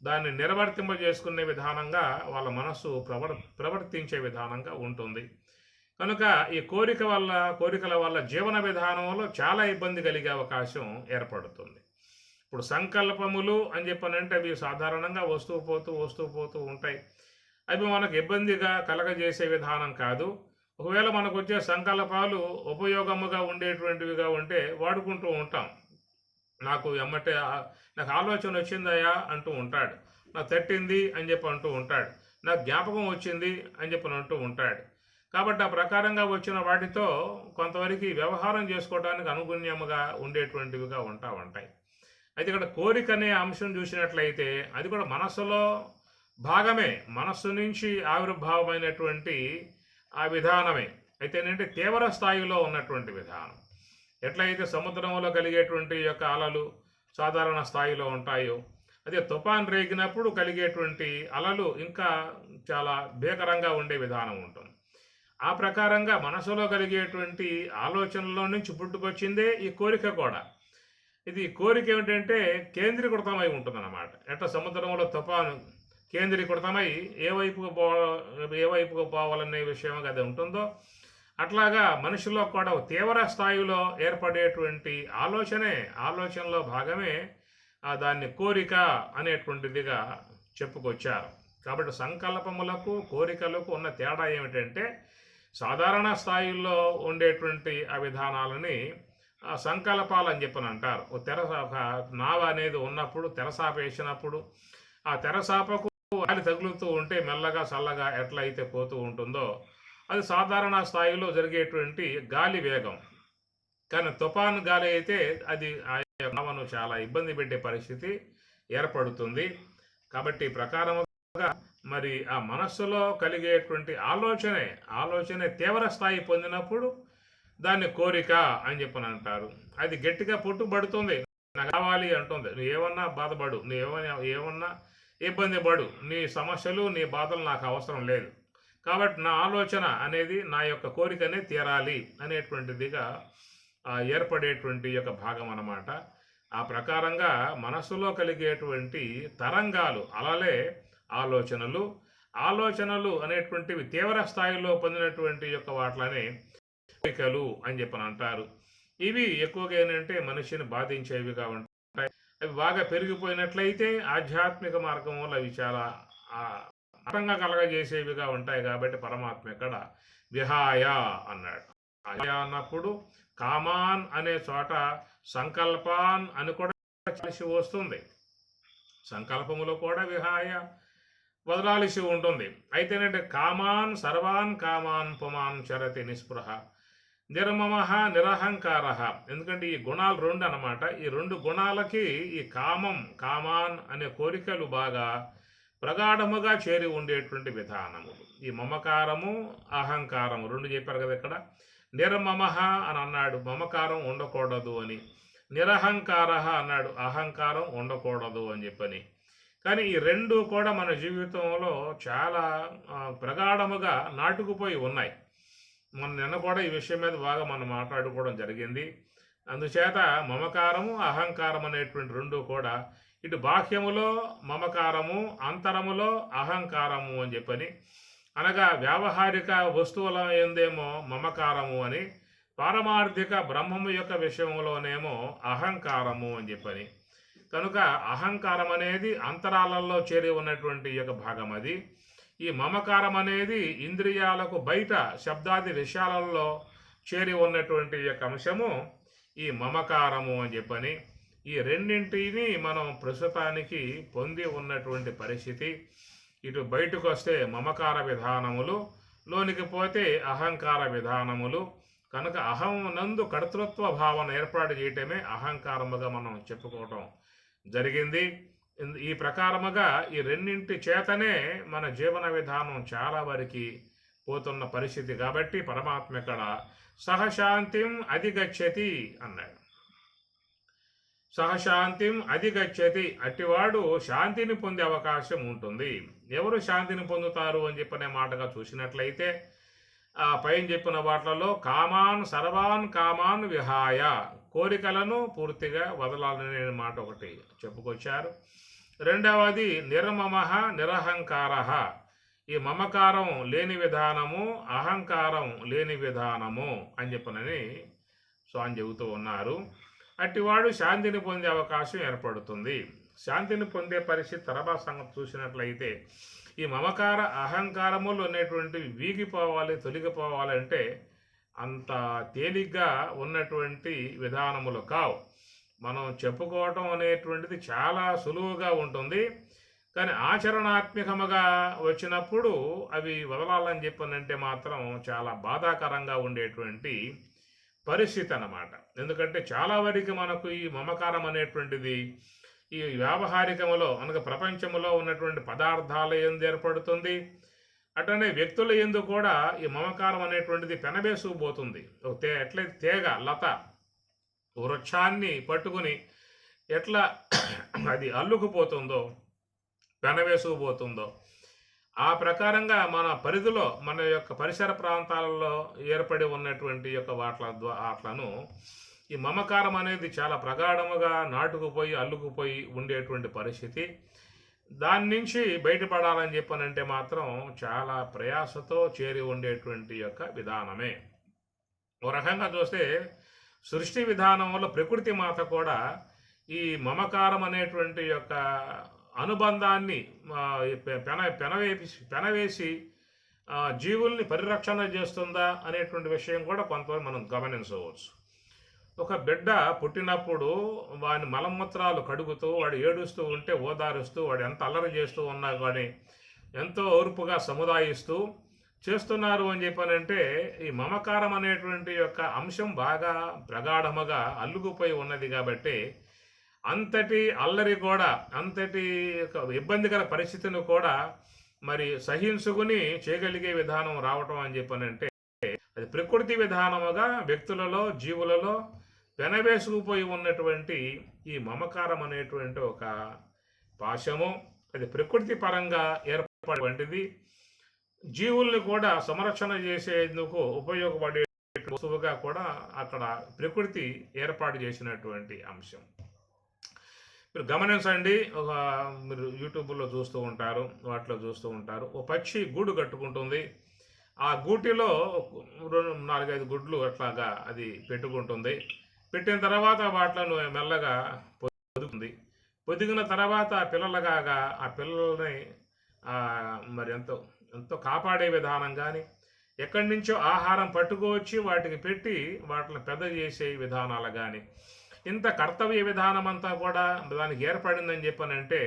దాన్ని నిర్వర్తింపజేసుకునే విధానంగా వాళ్ళ మనస్సు ప్రవర్తించే విధానంగా ఉంటుంది. కనుక ఈ కోరికల వల్ల జీవన విధానంలో చాలా ఇబ్బంది కలిగే అవకాశం ఏర్పడుతుంది. ఇప్పుడు సంకల్పములు అని చెప్పనంటే అవి సాధారణంగా వస్తూ పోతూ ఉంటాయి. అవి మనకు ఇబ్బందిగా కలగజేసే విధానం కాదు. ఒకవేళ మనకు వచ్చే సంకల్పాలు ఉపయోగముగా ఉండేటువంటివిగా ఉంటే వాడుకుంటూ ఉంటాం. నాకు నాకు ఆలోచన వచ్చిందయ్యా అంటూ ఉంటాడు, నాకు తట్టింది అని చెప్పి అంటూ ఉంటాడు, నాకు జ్ఞాపకం వచ్చింది అని చెప్పి అంటూ ఉంటాడు. కాబట్టి ఆ ప్రకారంగా వచ్చిన వాటితో కొంతవరకు వ్యవహారం చేసుకోవడానికి అనుగుణ్యముగా ఉండేటువంటివిగా ఉంటాయి. అయితే ఇక్కడ కోరిక అనే అంశం చూసినట్లయితే అది కూడా మనస్సులో భాగమే, మనస్సు నుంచి ఆవిర్భావమైనటువంటి ఆ విధానమే. అయితే ఏంటంటే తీవ్ర స్థాయిలో ఉన్నటువంటి విధానం. ఎట్లయితే సముద్రంలో కలిగేటువంటి యొక్క అలలు సాధారణ స్థాయిలో ఉంటాయో, అదే తుఫాన్ రేగినప్పుడు కలిగేటువంటి అలలు ఇంకా చాలా భీకరంగా ఉండే విధానం ఉంటుంది. ఆ ప్రకారంగా మనసులో కలిగేటువంటి ఆలోచనలో నుంచి పుట్టుకొచ్చిందే ఈ కోరిక కూడా. ఇది కోరిక ఏమిటంటే కేంద్రీకృతమై ఉంటుందన్నమాట. ఎట్లా సముద్రంలో తుఫాను కేంద్రీకృతమై ఏ వైపుకు పోవాలనే విషయం అది ఉంటుందో, అట్లాగా మనిషిలో కూడా తీవ్ర స్థాయిలో ఏర్పడేటువంటి ఆలోచనలో భాగమే దాన్ని కోరిక అనేటువంటిదిగా చెప్పుకొచ్చారు. కాబట్టి సంకల్పములకు కోరికలకు ఉన్న తేడా ఏమిటంటే సాధారణ స్థాయిల్లో ఉండేటువంటి ఆ విధానాలని సంకల్పాలు అని చెప్పని అంటారు. ఒక నావ అనేది ఉన్నప్పుడు తెరసాప వేసినప్పుడు ఆ తెరసాపకు గాలి తగులుతూ ఉంటే మెల్లగా చల్లగా ఎట్లయితే పోతూ ఉంటుందో అది సాధారణ స్థాయిలో జరిగేటువంటి గాలి వేగం. కానీ తుఫాను గాలి అయితే అది ఆ నావను చాలా ఇబ్బంది పెట్టే పరిస్థితి ఏర్పడుతుంది. కాబట్టి ప్రకారముగా మరి ఆ మనస్సులో కలిగేటువంటి ఆలోచనే తీవ్ర స్థాయి పొందినప్పుడు దాన్ని కోరిక అని చెప్పని అంటారు. అది గట్టిగా పుట్టుబడుతుంది, నాకు కావాలి అంటుంది. నువ్వు ఏమన్నా బాధపడు, నువ్వు ఏమన్నా ఇబ్బంది పడు, నీ సమస్యలు నీ బాధలు నాకు అవసరం లేదు, కాబట్టి నా ఆలోచన అనేది నా యొక్క కోరికనే తీరాలి అనేటువంటిదిగా ఏర్పడేటువంటి యొక్క భాగం అన్నమాట. ఆ ప్రకారంగా మనస్సులో కలిగేటువంటి తరంగాలు అలలే ఆలోచనలు అనేటువంటివి తీవ్ర స్థాయిలో పొందినటువంటి యొక్క వాటినే కోరికలు అని చెప్పని అంటారు. ఇవి ఎక్కువగా ఏంటంటే మనిషిని బాధించేవిగా ఉంటాయి. అవి బాగా పెరిగిపోయినట్లయితే ఆధ్యాత్మిక మార్గంలో అవి చాలా ఆటంగా కలగజేసేవిగా ఉంటాయి. కాబట్టి పరమాత్మ ఇక్కడ విహాయ అన్నాడు. అన్నప్పుడు కామాన్ అనే చోట సంకల్పాన్ అని కూడా కలిసి వస్తుంది. సంకల్పములో కూడా విహాయ, వదలాల్సి ఉంటుంది. అయితేనంటే కామాన్ సర్వాన్ కామాన్ పుమాన్ చరతి నిస్పృహ నిర్మమః నిరహంకారః. ఎందుకంటే ఈ గుణాలు రెండు అన్నమాట. ఈ రెండు గుణాలకి ఈ కామాన్ అనే కోరికలు బాగా ప్రగాఢముగా చేరి ఉండేటువంటి విధానములు. ఈ మమకారము అహంకారము రెండు చెప్పారు కదా ఇక్కడ. నిర్మమః అని అన్నాడు, మమకారం ఉండకూడదు అని. నిరహంకార అన్నాడు, అహంకారం ఉండకూడదు అని చెప్పని. కానీ ఈ రెండు కూడా మన జీవితంలో చాలా ప్రగాఢముగా నాటుకుపోయి ఉన్నాయి. నిన్న కూడా ఈ విషయం మీద బాగా మనం మాట్లాడుకోవడం జరిగింది. అందుచేత మమకారము అహంకారం అనేటువంటి రెండు కూడా ఇటు బాహ్యములో మమకారము, అంతరములో అహంకారము అని చెప్పని, అనగా వ్యావహారిక వస్తువుల ఏందేమో మమకారము అని, పారమార్థిక బ్రహ్మము యొక్క విషయంలోనేమో అహంకారము అని చెప్పని. కనుక అహంకారం అనేది అంతరాలలో చేరి ఉన్నటువంటి యొక్క భాగం అది. ఈ మమకారం అనేది ఇంద్రియాలకు బయట శబ్దాది విషయాలలో చేరి ఉన్నటువంటి యొక్క అంశము ఈ మమకారము అని చెప్పని. ఈ రెండింటిని మనం ప్రస్తుతానికి పొంది ఉన్నటువంటి పరిస్థితి. ఇటు బయటకు వస్తే మమకార విధానములు, లోనికి పోతే అహంకార విధానములు. కనుక అహం నందు కర్తృత్వ భావన ఏర్పాటు చేయటమే అహంకారముగా మనం చెప్పుకోవటం జరిగింది. ఈ ప్రకారముగా ఈ రెండింటి చేతనే మన జీవన విధానం చాలా వరకు పోతున్న పరిస్థితి. కాబట్టి పరమాత్మ ఇక్కడ సహశాంతిం అధిగచ్చతి అన్నాడు. సహశాంతిం అధిగచ్చతి, అట్టివాడు శాంతిని పొందే అవకాశం ఉంటుంది. ఎవరు శాంతిని పొందుతారు అని చెప్పనే మాటగా చూసినట్లయితే ఆ పైన చెప్పిన వాటిలలో కామాన్ సర్వాన్ కామాన్ విహాయ, కోరికలను పూర్తిగా వదలాలనే మాట ఒకటి చెప్పుకొచ్చారు. రెండవది నిర్మమః నిరహంకారః, ఈ మమకారం లేని విధానము, అహంకారం లేని విధానము అని చెప్పనని స్వామి చెబుతూ ఉన్నారు. అట్టివాడు శాంతిని పొందే అవకాశం ఏర్పడుతుంది. శాంతిని పొందే పరిస్థితి తర్వాత సంగతి చూసినట్లయితే ఈ మమకార అహంకారములు అనేటువంటివి వీగిపోవాలి, తొలగిపోవాలంటే అంత తేలిగ్గా ఉన్నటువంటి విధానములు కావు. మనం చెప్పుకోవటం అనేటువంటిది చాలా సులువుగా ఉంటుంది. కానీ ఆచరణాత్మకముగా వచ్చినప్పుడు అవి వదలాలని చెప్పనంటే మాత్రం చాలా బాధాకరంగా ఉండేటువంటి పరిస్థితి అన్నమాట. ఎందుకంటే చాలా వరకు మనకు ఈ మమకారం అనేటువంటిది ఈ వ్యావహారికములో అనగా ప్రపంచంలో ఉన్నటువంటి పదార్థాల యందు ఏర్పడుతుంది. అట్లనే వ్యక్తుల యందు కూడా ఈ మమకారం అనేటువంటిది పెనవేసుకుపోతుంది. ఎట్లయితే తీగ లత వృక్షాన్ని పట్టుకుని ఎట్లా అది అల్లుకుపోతుందో, పెనవేసుకుపోతుందో, ఆ ప్రకారంగా మన పరిధిలో మన యొక్క పరిసర ప్రాంతాలలో ఏర్పడి ఉన్నటువంటి యొక్క వాట్లను ఈ మమకారం అనేది చాలా ప్రగాఢముగా నాటుకుపోయి అల్లుకుపోయి ఉండేటువంటి పరిస్థితి. దాని నుంచి బయటపడాలని చెప్పనంటే మాత్రం చాలా ప్రయాసతో చేరి ఉండేటువంటి యొక్క విధానమే. ఓ రకంగా చూస్తే సృష్టి విధానంలో ప్రకృతి మాత కూడా ఈ మమకారం అనేటువంటి యొక్క అనుబంధాన్ని పెనవేసి జీవుల్ని పరిరక్షణ చేస్తుందా అనేటువంటి విషయం కూడా కొంతవరకు మనం గమనించవచ్చు. ఒక బిడ్డ పుట్టినప్పుడు వాని మలమూత్రాలు కడుగుతూ వాడు ఏడుస్తూ ఉంటే ఓదారుస్తూ, వాడు ఎంత అల్లరి చేస్తూ ఉన్నా కానీ ఎంతో ఓర్పుగా సముదాయిస్తూ చేస్తున్నారు అని చెప్పానంటే ఈ మమకారం అనేటువంటి యొక్క అంశం బాగా ప్రగాఢముగా అల్లుకుపోయి ఉన్నది. కాబట్టి అంతటి అల్లరి కూడా, అంతటి ఇబ్బందికర పరిస్థితిని కూడా మరి సహించుకుని చేయగలిగే విధానం రావటం అని చెప్పనంటే అది ప్రకృతి విధానముగా వ్యక్తులలో జీవులలో పెనవేసుకుపోయి ఉన్నటువంటి ఈ మమకారం అనేటువంటి ఒక పాశము. అది ప్రకృతి పరంగా ఏర్పడేటువంటిది. జీవుల్ని కూడా సంరక్షణ చేసేందుకు ఉపయోగపడే వస్తువుగా కూడా అక్కడ ప్రకృతి ఏర్పాటు చేసినటువంటి అంశం. మీరు గమనించండి, మీరు యూట్యూబ్లో చూస్తూ ఉంటారు, వాటిలో చూస్తూ ఉంటారు. ఓ పక్షి గూడు కట్టుకుంటుంది. ఆ గూటిలో 4-5 గుడ్లు అట్లాగా అది పెట్టుకుంటుంది. పెట్టిన తర్వాత వాటిలను మెల్లగా పొదుగుతుంది. పొదిగిన తర్వాత పిల్లలుగా ఆ పిల్లల్ని మరి ఎంతో ఎంతో కాపాడే విధానం కానీ, ఎక్కడి నుంచో ఆహారం పట్టుకువచ్చి వాటికి పెట్టి వాటిని పెద్ద చేసే విధానాలు కానీ, ఇంత కర్తవ్య విధానం అంతా కూడా దానికి ఏర్పడిందని చెప్పనంటే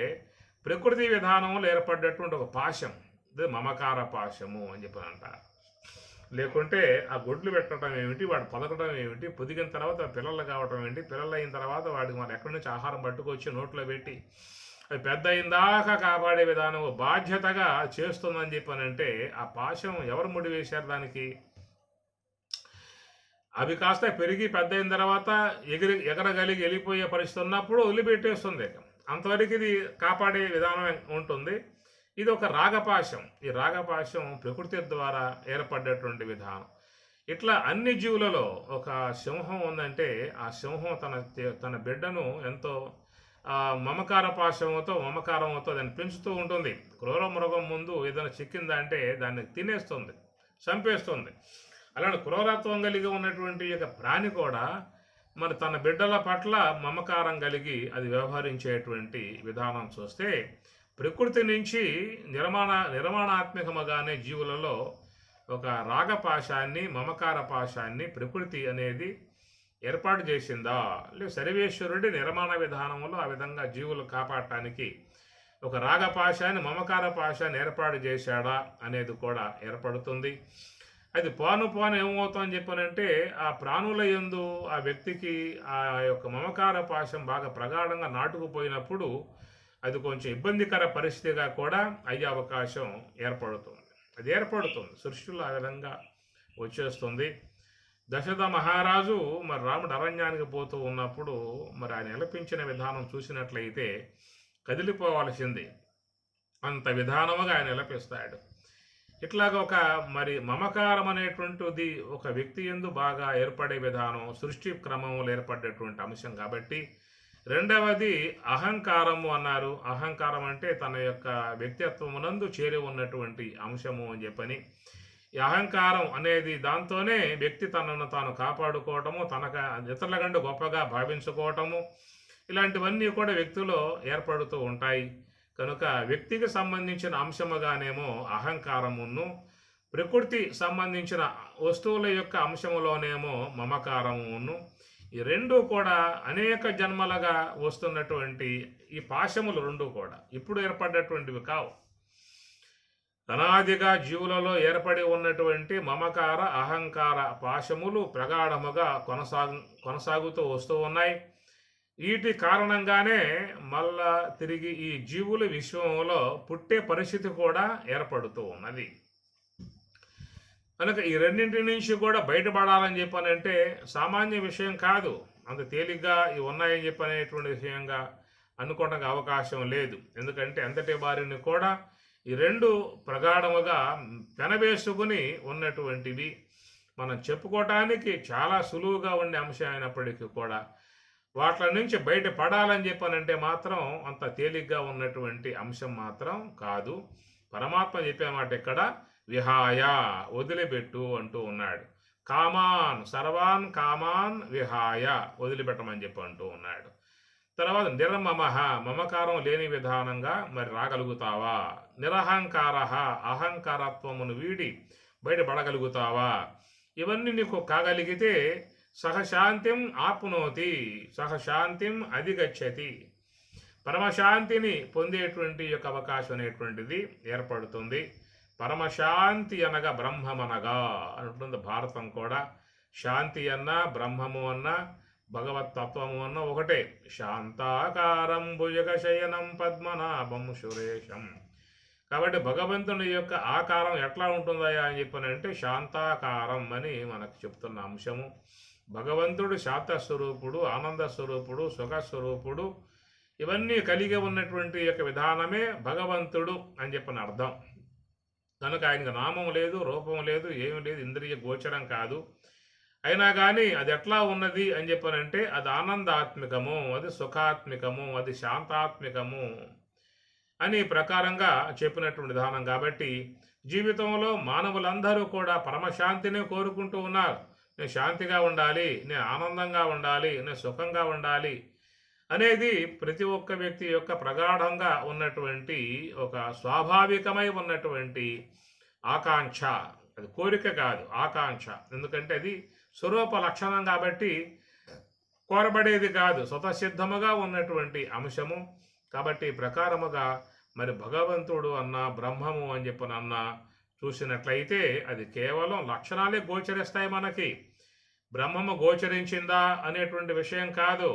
ప్రకృతి విధానంలో ఏర్పడ్డటువంటి ఒక పాశం, ఇది మమకార పాశము అని చెప్పి అంటారు. లేకుంటే ఆ గుడ్లు పెట్టడం ఏమిటి, వాడు పొదగడం ఏమిటి, పొదిగిన తర్వాత పిల్లలు కావడం ఏంటి, పిల్లలు అయిన తర్వాత వాడికి మనం ఎక్కడి నుంచి ఆహారం పట్టుకొచ్చి నోట్లో పెట్టి అది పెద్ద అయిందాకా కాపాడే విధానం బాధ్యతగా చేస్తుందని చెప్పానంటే ఆ పాశం ఎవరు ముడి వేశారు దానికి? అవి కాస్త పెరిగి పెద్ద అయిన తర్వాత ఎగరగలిగి వెళ్ళిపోయే పరిస్థితి ఉన్నప్పుడు వదిలిపెట్టేస్తుంది. అంతవరకు ఇది కాపాడే విధానం ఉంటుంది. ఇది ఒక రాగపాశం. ఈ రాగపాశం ప్రకృతి ద్వారా ఏర్పడ్డటువంటి విధానం. ఇట్లా అన్ని జీవులలో ఒక సింహం ఉందంటే ఆ సింహం తన బిడ్డను ఎంతో మమకార పాశంతో మమకారంతో దాన్ని పెంచుతూ ఉంటుంది. క్రూర మృగం ముందు ఏదైనా చిక్కిందంటే దాన్ని తినేస్తుంది, చంపేస్తుంది. అలాంటి క్రూరత్వం కలిగి ఉన్నటువంటి యొక్క ప్రాణి కూడా మరి తన బిడ్డల పట్ల మమకారం కలిగి అది వ్యవహరించేటువంటి విధానం చూస్తే ప్రకృతి నుంచి నిర్మాణాత్మకముగానే జీవులలో ఒక రాగపాశాన్ని మమకార పాశాన్ని ప్రకృతి అనేది ఏర్పాటు చేసిందా, లేదు సర్వేశ్వరుడి నిర్మాణ విధానంలో ఆ విధంగా జీవులు కాపాడటానికి ఒక రాగపాశాన్ని మమకార పాశాన్ని ఏర్పాటు చేశాడా అనేది కూడా ఏర్పడుతుంది. అది పోను ఏమవుతుందని చెప్పానంటే ఆ ప్రాణుల యందు ఆ వ్యక్తికి ఆ యొక్క మమకార పాశం బాగా ప్రగాఢంగా నాటుకుపోయినప్పుడు అది కొంచెం ఇబ్బందికర పరిస్థితిగా కూడా అయ్యే అవకాశం ఏర్పడుతుంది. అది ఏర్పడుతుంది, సృష్టిలో ఆ విధంగా వచ్చేస్తుంది. దశరథ మహారాజు మరి రాముడు అరణ్యానికి పోతూ ఉన్నప్పుడు మరి ఆయన నిలపించిన విధానం చూసినట్లయితే కదిలిపోవాల్సింది, అంత విధానముగా ఆయన నిలపిస్తాడు. ఇట్లాగా ఒక మరి మమకారం అనేటువంటిది ఒక వ్యక్తి యందు బాగా ఏర్పడే విధానం సృష్టి క్రమంలో ఏర్పడేటువంటి అంశం కాబట్టి. రెండవది అహంకారము అన్నారు. అహంకారం అంటే తన యొక్క వ్యక్తిత్వమునందు చేరి ఉన్నటువంటి అంశము అని చెప్పని. ఈ అహంకారం అనేది దాంతోనే వ్యక్తి తనను తాను కాపాడుకోవటము, ఇతరుల కంటే గొప్పగా భావించుకోవటము, ఇలాంటివన్నీ కూడా వ్యక్తిలో ఏర్పడుతూ ఉంటాయి. కనుక వ్యక్తికి సంబంధించిన అంశముగానేమో అహంకారమును, ప్రకృతి సంబంధించిన వస్తువుల యొక్క అంశములోనేమో మమకారమును, ఈ రెండు కూడా అనేక జన్మలుగా వస్తున్నటువంటి ఈ పాశములు రెండు కూడా ఇప్పుడు ఏర్పడ్డటువంటివి కావు. అనాదిగా జీవులలో ఏర్పడి ఉన్నటువంటి మమకార అహంకార పాశములు ప్రగాఢముగా కొనసాగుతూ వస్తూ ఉన్నాయి. వీటి కారణంగానే మళ్ళా తిరిగి ఈ జీవుల విశ్వంలో పుట్టే పరిస్థితి కూడా ఏర్పడుతూ ఉన్నది. కనుక ఈ రెండింటి నుంచి కూడా బయటపడాలని చెప్పానంటే సామాన్య విషయం కాదు. అంత తేలిగ్గా ఇవి ఉన్నాయని చెప్పనేటువంటి విషయంగా అనుకోవడానికి అవకాశం లేదు. ఎందుకంటే అంతటి వారిని కూడా ఈ రెండు ప్రగాఢముగా పెనవేసుకుని ఉన్నటువంటివి. మనం చెప్పుకోవటానికి చాలా సులువుగా ఉండే అంశం అయినప్పటికీ కూడా వాటి నుంచి బయటపడాలని చెప్పానంటే మాత్రం అంత తేలిగ్గా ఉన్నటువంటి అంశం మాత్రం కాదు. పరమాత్మ చెప్పే మాట ఇక్కడ విహాయ, వదిలిపెట్టు అంటూ ఉన్నాడు. కామాన్, సర్వాన్ కామాన్ విహాయ, వదిలిపెట్టమని చెప్పి అంటూ ఉన్నాడు. తర్వాత నిర్మమః, మమకారం లేని విధానంగా మరి రాగలుగుతావా? నిరహంకార, అహంకారత్వమును వీడి బయటపడగలుగుతావా? ఇవన్నీ నీకు కాగలిగితే సహశాంతిం ఆప్నోతి, సహశాంతిం అధిగచ్చతి, పరమశాంతిని పొందేటువంటి యొక్క అవకాశం అనేటువంటిది ఏర్పడుతుంది. పరమశాంతి అనగా బ్రహ్మమనగా అంటుంది భారతం కూడా. శాంతి అన్న బ్రహ్మము అన్న భగవత్తత్వము అన్న ఒకటే. శాంతాకారం భుజగశయనం పద్మనాభం సురేశం. కాబట్టి భగవంతుని యొక్క ఆకారం ఎట్లా ఉంటుందయా అని చెప్పనంటే శాంతాకారం అని మనకు చెప్తున్న అంశము. భగవంతుడు శాంతస్వరూపుడు, ఆనంద స్వరూపుడు, సుఖస్వరూపుడు, ఇవన్నీ కలిగి ఉన్నటువంటి యొక్క విధానమే భగవంతుడు అని చెప్పిన అర్థం. కనుక ఆయనకు నామం లేదు, రూపం లేదు, ఏమి లేదు, ఇంద్రియ గోచరం కాదు. అయినా కానీ అది ఎట్లా ఉన్నది అని చెప్పనంటే అది ఆనందాత్మికము, అది సుఖాత్మికము, అది శాంతాత్మికము అని ప్రకారంగా చెప్పినటువంటి విధానం. కాబట్టి జీవితంలో మానవులందరూ కూడా పరమశాంతిని కోరుకుంటూ ఉన్నారు. నేను శాంతిగా ఉండాలి, నేను ఆనందంగా ఉండాలి, నేను సుఖంగా ఉండాలి అనేది ప్రతి ఒక్క వ్యక్తి యొక్క ప్రగాఢంగా ఉన్నటువంటి ఒక స్వాభావికమై ఉన్నటువంటి ఆకాంక్ష. అది కోరిక కాదు, ఆకాంక్ష. ఎందుకంటే అది స్వరూప లక్షణం కాబట్టి కోరబడేది కాదు, స్వతసిద్ధముగా ఉన్నటువంటి అంశము. కాబట్టి ప్రకారముగా మరి భగవంతుడు అన్న బ్రహ్మము అని చెప్పనన్నా చూసినట్లయితే అది కేవలం లక్షణాలే గోచరిస్తాయి మనకి. బ్రహ్మము గోచరించిందా అనేటువంటి విషయం కాదు.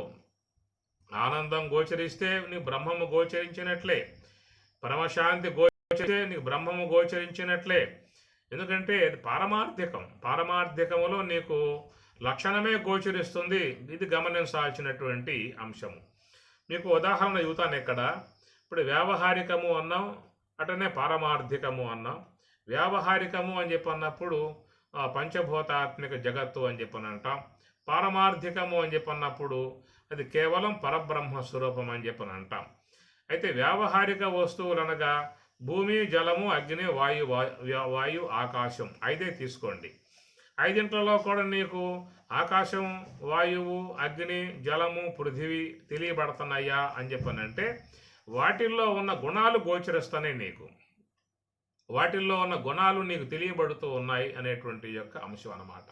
ఆనందం గోచరిస్తే నీకు బ్రహ్మము గోచరించినట్లే, పరమశాంతి గోచరిస్తే నీకు బ్రహ్మము గోచరించినట్లే. ఎందుకంటే అది పారమార్థికములో నీకు లక్షణమే గోచరిస్తుంది. ఇది గమనించాల్సినటువంటి అంశము. మీకు ఉదాహరణ చెబుతాను ఇక్కడ. ఇప్పుడు వ్యావహారికము అన్నాం, అటనే పారమార్థికము అన్నాం. వ్యావహారికము అని చెప్పి అన్నప్పుడు పంచభూతాత్మిక జగత్తు అని చెప్పని అంటాం. పారమార్థికము అని చెప్పి అన్నప్పుడు అది కేవలం పరబ్రహ్మ స్వరూపం అని చెప్పని అంటాం. అయితే వ్యావహారిక వస్తువులు అనగా భూమి, జలము, అగ్ని, వాయు, ఆకాశం 5 తీసుకోండి. 5 కూడా నీకు ఆకాశం, వాయువు, అగ్ని, జలము, పృథివీ తెలియబడుతున్నాయా అని చెప్పనంటే వాటిల్లో ఉన్న గుణాలు గోచరిస్తున్నాయి నీకు. వాటిల్లో ఉన్న గుణాలు నీకు తెలియబడుతూ ఉన్నాయి అనేటువంటి యొక్క అంశం అన్నమాట.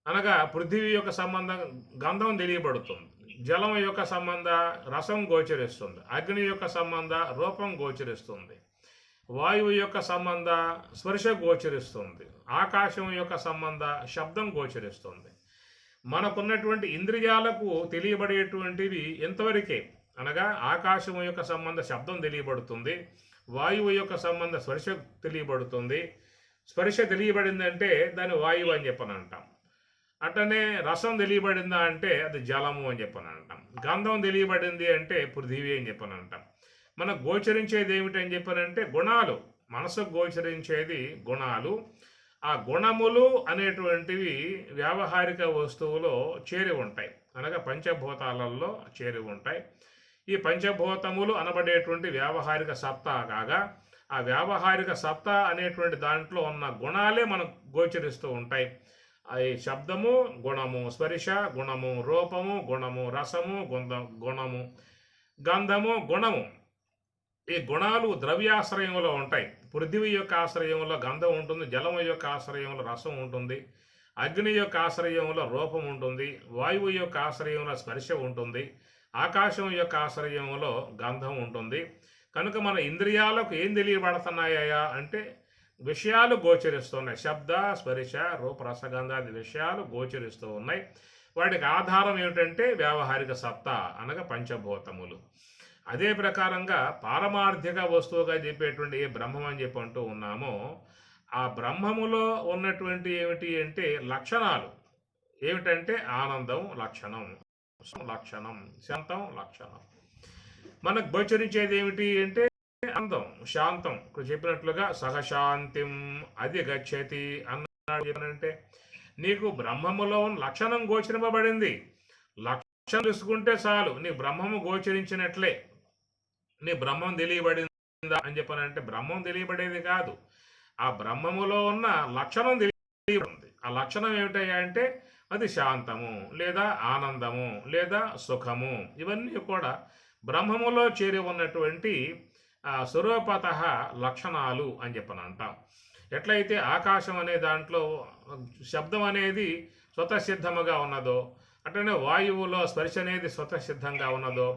అనగా పృథివీ యొక్క సంబంధం గంధం తెలియబడుతుంది, జలం యొక్క సంబంధ రసం గోచరిస్తుంది, అగ్ని యొక్క సంబంధ రూపం గోచరిస్తుంది, వాయువు యొక్క సంబంధ స్పర్శ గోచరిస్తుంది, ఆకాశం యొక్క సంబంధ శబ్దం గోచరిస్తుంది. మనకున్నటువంటి ఇంద్రియాలకు తెలియబడేటువంటివి ఎంతవరకే. అనగా ఆకాశము యొక్క సంబంధ శబ్దం తెలియబడుతుంది, వాయువు యొక్క సంబంధ స్పర్శ తెలియబడుతుంది. స్పర్శ తెలియబడిందంటే దాన్ని వాయువు అని చెప్పని అంటాం. అట్లనే రసం తెలియబడిందా అంటే అది జలము అని చెప్పని అంటాం. గంధం తెలియబడింది అంటే పృథివీ అని చెప్పని అంటాం. మనకు గోచరించేది ఏమిటని చెప్పనంటే గుణాలు. మనసుకు గోచరించేది గుణాలు. ఆ గుణములు అనేటువంటివి వ్యావహారిక వస్తువులో చేరి ఉంటాయి, అనగా పంచభూతాలలో చేరి ఉంటాయి. ఈ పంచభూతములు అనబడేటువంటి వ్యావహారిక సత్తా కాగా ఆ వ్యావహారిక సత్తా అనేటువంటి దాంట్లో ఉన్న గుణాలే మనకు గోచరిస్తూ ఉంటాయి. ఈ శబ్దము గుణము, స్పర్శ గుణము, రూపము గుణము, రసము గుణము, గంధము గుణము. ఈ గుణాలు ద్రవ్యాశ్రయంలో ఉంటాయి. పృథివీ యొక్క ఆశ్రయంలో గంధం ఉంటుంది, జలము యొక్క ఆశ్రయంలో రసం ఉంటుంది, అగ్ని యొక్క ఆశ్రయంలో రూపం ఉంటుంది, వాయువు యొక్క ఆశ్రయంలో స్పర్శ ఉంటుంది, ఆకాశం యొక్క ఆశ్రయంలో గంధం ఉంటుంది. కనుక మన ఇంద్రియాలకు ఏం తెలియబడుతున్నాయా అంటే విషయాలు గోచరిస్తున్నాయి. శబ్ద, స్పర్శ, రూప, రసగంధాది విషయాలు గోచరిస్తూ ఉన్నాయి. వాటికి ఆధారం ఏమిటంటే వ్యావహారిక సత్తా అనగా పంచభూతములు. అదే ప్రకారంగా పారమార్థిక వస్తువుగా చెప్పేటువంటి ఏ బ్రహ్మం అని చెప్పి అంటూ ఉన్నామో ఆ బ్రహ్మములో ఉన్నటువంటి ఏమిటి అంటే లక్షణాలు ఏమిటంటే ఆనందం లక్షణం, శాంతం లక్షణం. మనకు గోచరించేది ఏమిటి అంటే ఆనందం, శాంతం. ఇప్పుడు చెప్పినట్లుగా సహశాంతిం అది గచ్చతి అన్నాడు. చెప్పనంటే నీకు బ్రహ్మములో ఉన్న లక్షణం గోచరింపబడింది. లక్షణం తెలుసుకుంటే చాలు నీ బ్రహ్మము గోచరించినట్లే. నీ బ్రహ్మం తెలియబడిందా అని చెప్పనంటే బ్రహ్మం తెలియబడేది కాదు, ఆ బ్రహ్మములో ఉన్న లక్షణం తెలియబడింది. ఆ లక్షణం ఏమిటయ్యా అంటే అది శాంతము లేదా ఆనందము లేదా సుఖము. ఇవన్నీ కూడా బ్రహ్మములో చేరి ఉన్నటువంటి స్వరూపత లక్షణాలు అని చెప్పని అంటాం. ఎట్లయితే ఆకాశం అనే దాంట్లో శబ్దం అనేది స్వతసిద్ధముగా ఉన్నదో, అట్లనే వాయువులో స్పర్శ అనేది స్వతసిద్ధంగా ఉన్నదో,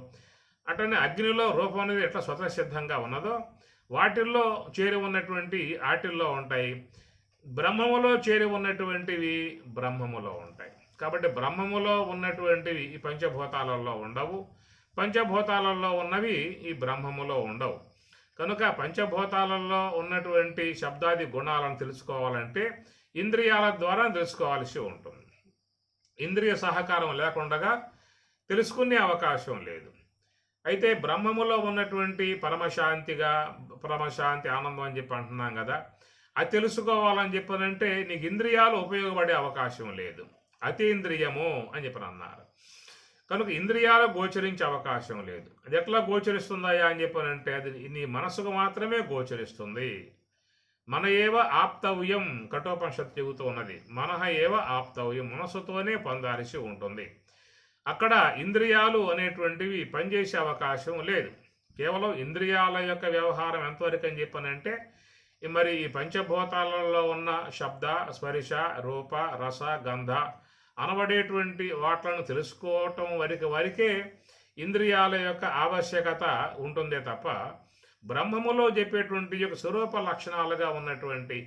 అట్లనే అగ్నిలో రూపం అనేది ఎట్లా స్వతసిద్ధంగా ఉన్నదో వాటిల్లో చేరి ఉన్నటువంటి వాటిల్లో ఉంటాయి. బ్రహ్మములో చేరి ఉన్నటువంటివి బ్రహ్మములో ఉంటాయి. కాబట్టి బ్రహ్మములో ఉన్నటువంటివి ఈ పంచభూతాలలో ఉండవు, పంచభూతాలలో ఉన్నవి ఈ బ్రహ్మములో ఉండవు. కనుక పంచభూతాలలో ఉన్నటువంటి శబ్దాది గుణాలను తెలుసుకోవాలంటే ఇంద్రియాల ద్వారా తెలుసుకోవాల్సి ఉంటుంది. ఇంద్రియ సహకారం లేకుండా తెలుసుకునే అవకాశం లేదు. అయితే బ్రహ్మములో ఉన్నటువంటి పరమశాంతి ఆనందం అని చెప్పి అంటున్నాం కదా, అది తెలుసుకోవాలని చెప్పనంటే నీకు ఇంద్రియాలు ఉపయోగపడే అవకాశం లేదు. అతీంద్రియము అని చెప్పని అన్నారు. కనుక ఇంద్రియాలు గోచరించే అవకాశం లేదు. అది ఎట్లా గోచరిస్తుందయా అని చెప్పనంటే అది నీ మనసుకు మాత్రమే గోచరిస్తుంది. మన ఏవ ఆప్తవ్యం కఠోపనిషత్తు చెబుతూ ఉన్నది. మనహ ఏవ ఆప్తవ్యం, మనసుతోనే పొందాల్సి ఉంటుంది. అక్కడ ఇంద్రియాలు అనేటువంటివి పనిచేసే అవకాశం లేదు. కేవలం ఇంద్రియాల యొక్క వ్యవహారం ఎంతవరకు అని చెప్పనంటే మరి ఈ పంచభూతాలలో ఉన్న శబ్ద, స్పర్శ, రూప, రస, గంధ అనబడేటువంటి వాట్లను తెలుసుకోవటం వరకే ఇంద్రియాల యొక్క ఆవశ్యకత ఉంటుందే తప్ప బ్రహ్మములో చెప్పేటువంటి యొక్క స్వరూప లక్షణాలుగా ఉన్నటువంటి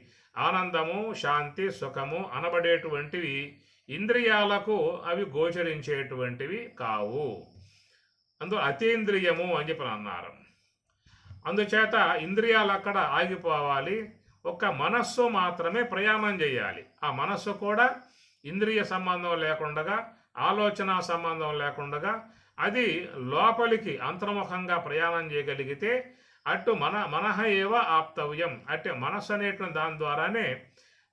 ఆనందము, శాంతి, సుఖము అనబడేటువంటివి ఇంద్రియాలకు అవి గోచరించేటువంటివి కావు. అందులో అతీంద్రియము అని చెప్పి అన్నారు. అందుచేత ఇంద్రియాలు అక్కడ ఆగిపోవాలి. ఒక్క మనస్సు మాత్రమే ప్రయాణం చేయాలి. ఆ మనస్సు కూడా ఇంద్రియ సంబంధం లేకుండా, ఆలోచన సంబంధం లేకుండా అది లోపలికి అంతర్ముఖంగా ప్రయాణం చేయగలిగితే అటు మనహ ఏవ ఆప్తవ్యం, అంటే మనస్సు అనేటువంటి దాని ద్వారానే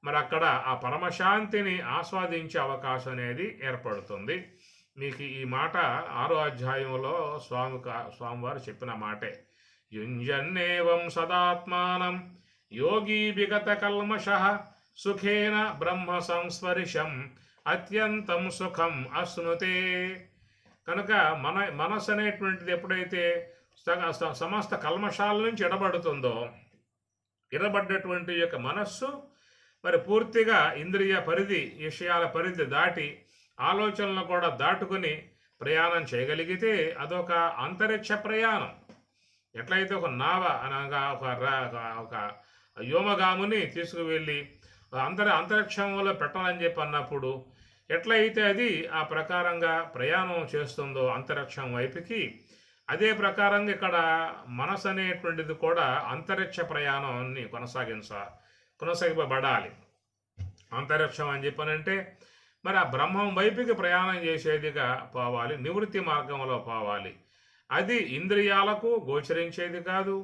మరి అక్కడ ఆ పరమశాంతిని ఆస్వాదించే అవకాశం అనేది ఏర్పడుతుంది. మీకు ఈ మాట 6వ అధ్యాయంలో స్వామివారు చెప్పిన మాటే. యుంజన్నేవం సదాత్మానం యోగి విగత కల్మషః సుఖేన బ్రహ్మ సంస్పర్శం అత్యంతం సుఖం అశ్నుతే. కనుక మనస్సు అనేటువంటిది ఎప్పుడైతే సమస్త కల్మషాల నుంచి ఎడబడ్డటువంటి యొక్క మనస్సు మరి పూర్తిగా ఇంద్రియ పరిధి, విషయాల పరిధి దాటి ఆలోచనలు కూడా దాటుకుని ప్రయాణం చేయగలిగితే అదొక అంతరిక్ష ప్రయాణం. ఎట్లయితే ఒక నావ అనగా ఒక వ్యోమగాముని తీసుకువెళ్ళి అంతరిక్షంలో పెట్టాలని చెప్పి అన్నప్పుడు ఎట్లయితే అది ఆ ప్రకారంగా ప్రయాణం చేస్తుందో అంతరిక్షం వైపుకి, అదే ప్రకారంగా ఇక్కడ మనసు అనేటువంటిది కూడా అంతరిక్ష ప్రయాణాన్ని కొనసాగింపబడాలి. అంతరిక్షం అని చెప్పనంటే మరి ఆ బ్రహ్మం వైపుకి ప్రయాణం చేసేదిగా పోవాలి, నివృత్తి మార్గంలో పోవాలి. అది ఇంద్రియాలకు గోచరించేది కాదు,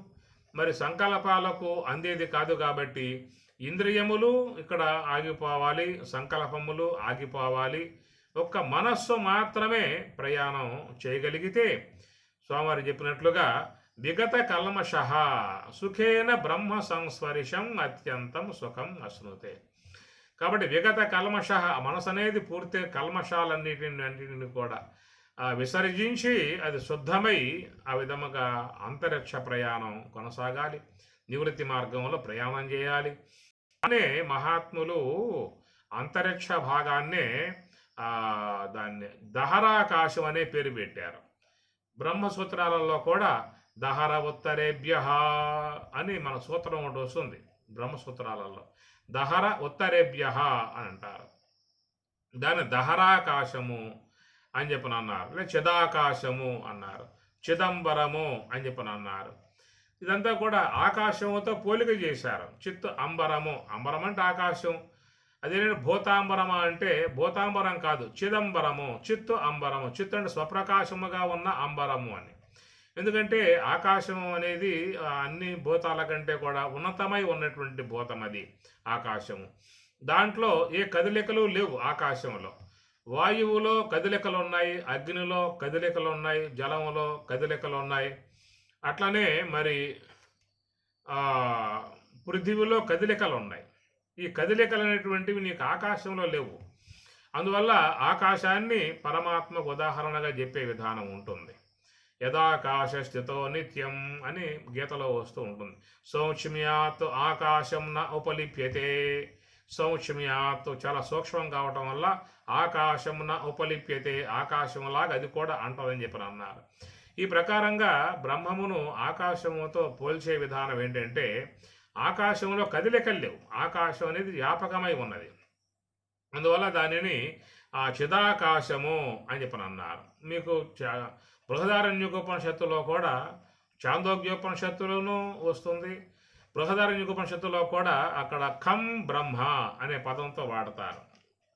మరి సంకల్పాలకు అందేది కాదు. కాబట్టి ఇంద్రియములు ఇక్కడ ఆగిపోవాలి, సంకల్పములు ఆగిపోవాలి. ఒక్క మనస్సు మాత్రమే ప్రయాణం చేయగలిగితే స్వామివారు చెప్పినట్లుగా విగత కల్మషః సుఖేన బ్రహ్మ సంస్పర్శం అత్యంతం సుఖం అశ్నుతే. కాబట్టి విగత కల్మషః మనసు అనేది పూర్తి కల్మషాలన్నిటిని కూడా విసర్జించి అది శుద్ధమై ఆ విధముగా అంతరిక్ష ప్రయాణం కొనసాగాలి, నివృత్తి మార్గంలో ప్రయాణం చేయాలి. అనే మహాత్ములు అంతరిక్ష భాగాన్నే దాన్ని దహరాకాశం అనే పేరు పెట్టారు. బ్రహ్మసూత్రాలలో కూడా దహర ఉత్తరేభ్య అని మన సూత్రం ఒకటి వస్తుంది. బ్రహ్మసూత్రాలలో దహర ఉత్తరేభ్య అని అంటారు. దాన్ని దహరాకాశము అని చెప్పని అన్నారు, లేదా చిదాకాశము అన్నారు, చిదంబరము అని చెప్పని అన్నారు. ఇదంతా కూడా ఆకాశముతో పోలిక చేశారు. చిత్తు అంబరము, అంబరం అంటే ఆకాశం. అదే భూతాంబరమ అంటే భూతాంబరం కాదు, చిదంబరము, చిత్తు అంబరము. చిత్తు అంటే స్వప్రకాశముగా ఉన్న అంబరము అని. ఎందుకంటే ఆకాశం అనేది అన్ని భూతాల కంటే కూడా ఉన్నతమై ఉన్నటువంటి భూతం అది ఆకాశము. దాంట్లో ఏ కదలికలు లేవు ఆకాశంలో. వాయువులో కదలికలు ఉన్నాయి, అగ్నిలో కదలికలు ఉన్నాయి, జలములో కదలికలు ఉన్నాయి. అట్లనే మరి పృథివీలో కదలికలు ఉన్నాయి. ఈ కదలికలు అనేటువంటివి నీకు ఆకాశంలో లేవు. అందువల్ల ఆకాశాన్ని పరమాత్మకు ఉదాహరణగా చెప్పే విధానం ఉంటుంది. యదాకాశ స్థితో నిత్యం అని గీతలో వస్తూ ఉంటుంది. సౌక్ష్మ్యాత్ ఆకాశం న ఉపలిప్యతే. సౌక్ష్మ్యాత్ చాలా సూక్ష్మం కావటం వల్ల ఆకాశం న ఉపలిప్యతే, ఆకాశంలాగా అది కూడా అంటదని చెప్పి అన్నారు. ఈ ప్రకారంగా బ్రహ్మమును ఆకాశముతో పోల్చే విధానం ఏంటంటే ఆకాశంలో కదలికలు లేవు, ఆకాశం అనేది వ్యాపకమై ఉన్నది. అందువల్ల దానిని చిదాకాశము అని చెప్పని అన్నారు. మీకు బృహదారణ్యకోపనిషత్తులో కూడా, చాందోగ్యోపనిషత్తులోనూ వస్తుంది. బృహదారణ్యకోపనిషత్తులో కూడా అక్కడ ఖం బ్రహ్మ అనే పదంతో వాడతారు.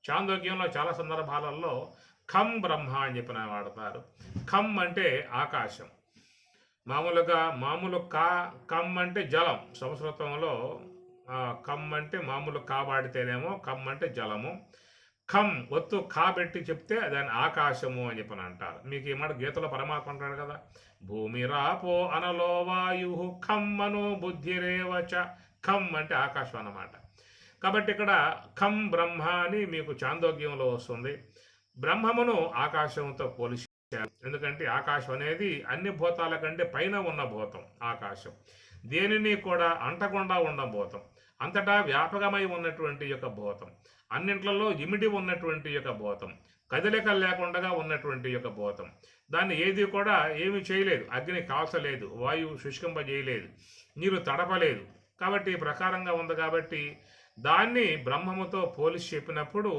చాందోగ్యంలో చాలా సందర్భాలలో ఖం బ్రహ్మ అని చెప్పిన వాడతారు. ఖం అంటే ఆకాశం. మామూలు కమ్ అంటే జలం. సంస్కృతంలో కమ్ అంటే మామూలు కా వాడితేనేమో కమ్ అంటే జలము. ఖం ఒత్తు కా పెట్టి చెప్తే దాన్ని ఆకాశము అని చెప్పని అంటారు. మీకు ఈ మాట గీతలో పరమాత్మ అంటాడు కదా, భూమి రాపో అనలో వాయు ఖం మనో బుద్ధిరేవచ. ఖం అంటే ఆకాశం అన్నమాట. కాబట్టి ఇక్కడ ఖం బ్రహ్మ అని మీకు చాందోగ్యంలో వస్తుంది. బ్రహ్మమును ఆకాశంతో పోలిసి, ఎందుకంటే ఆకాశం అనేది అన్ని భూతాల కంటే పైన ఉన్న భూతం ఆకాశం. దేనిని కూడా అంటకుండా ఉన్న భూతం, అంతటా వ్యాపకమై ఉన్నటువంటి యొక్క భూతం, అన్నింట్లలో ఇమిడి ఉన్నటువంటి యొక్క భూతం, కదలికలు లేకుండా ఉన్నటువంటి యొక్క భూతం. దాన్ని ఏది కూడా ఏమి చేయలేదు. అగ్ని కాల్చలేదు, వాయువు శుష్కింపజేయలేదు, నీరు తడపలేదు. కాబట్టి ఈ ప్రకారంగా ఉంది కాబట్టి దాన్ని బ్రహ్మముతో పోలిసి చెప్పినప్పుడు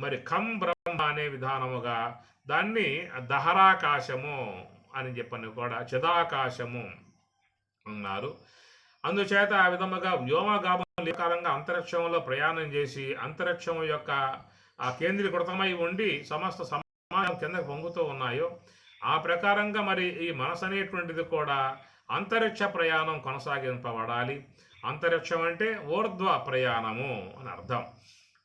మరి ఖం బ్రహ్మ అనే విధానముగా దాన్ని దహరాకాశము అని చెప్పని కూడా చిదాకాశము అన్నారు. అందుచేత ఆ విధముగా వ్యోమగామం కాలంగా అంతరిక్షంలో ప్రయాణం చేసి అంతరిక్షం యొక్క ఆ కేంద్రీకృతమై ఉండి సమస్త సమాజం కిందకు పొంగుతూ ఉన్నాయో ఆ ప్రకారంగా మరి ఈ మనసు అనేటువంటిది కూడా అంతరిక్ష ప్రయాణం కొనసాగింపబడాలి. అంతరిక్షం అంటే ఊర్ధ్వ ప్రయాణము అని అర్థం.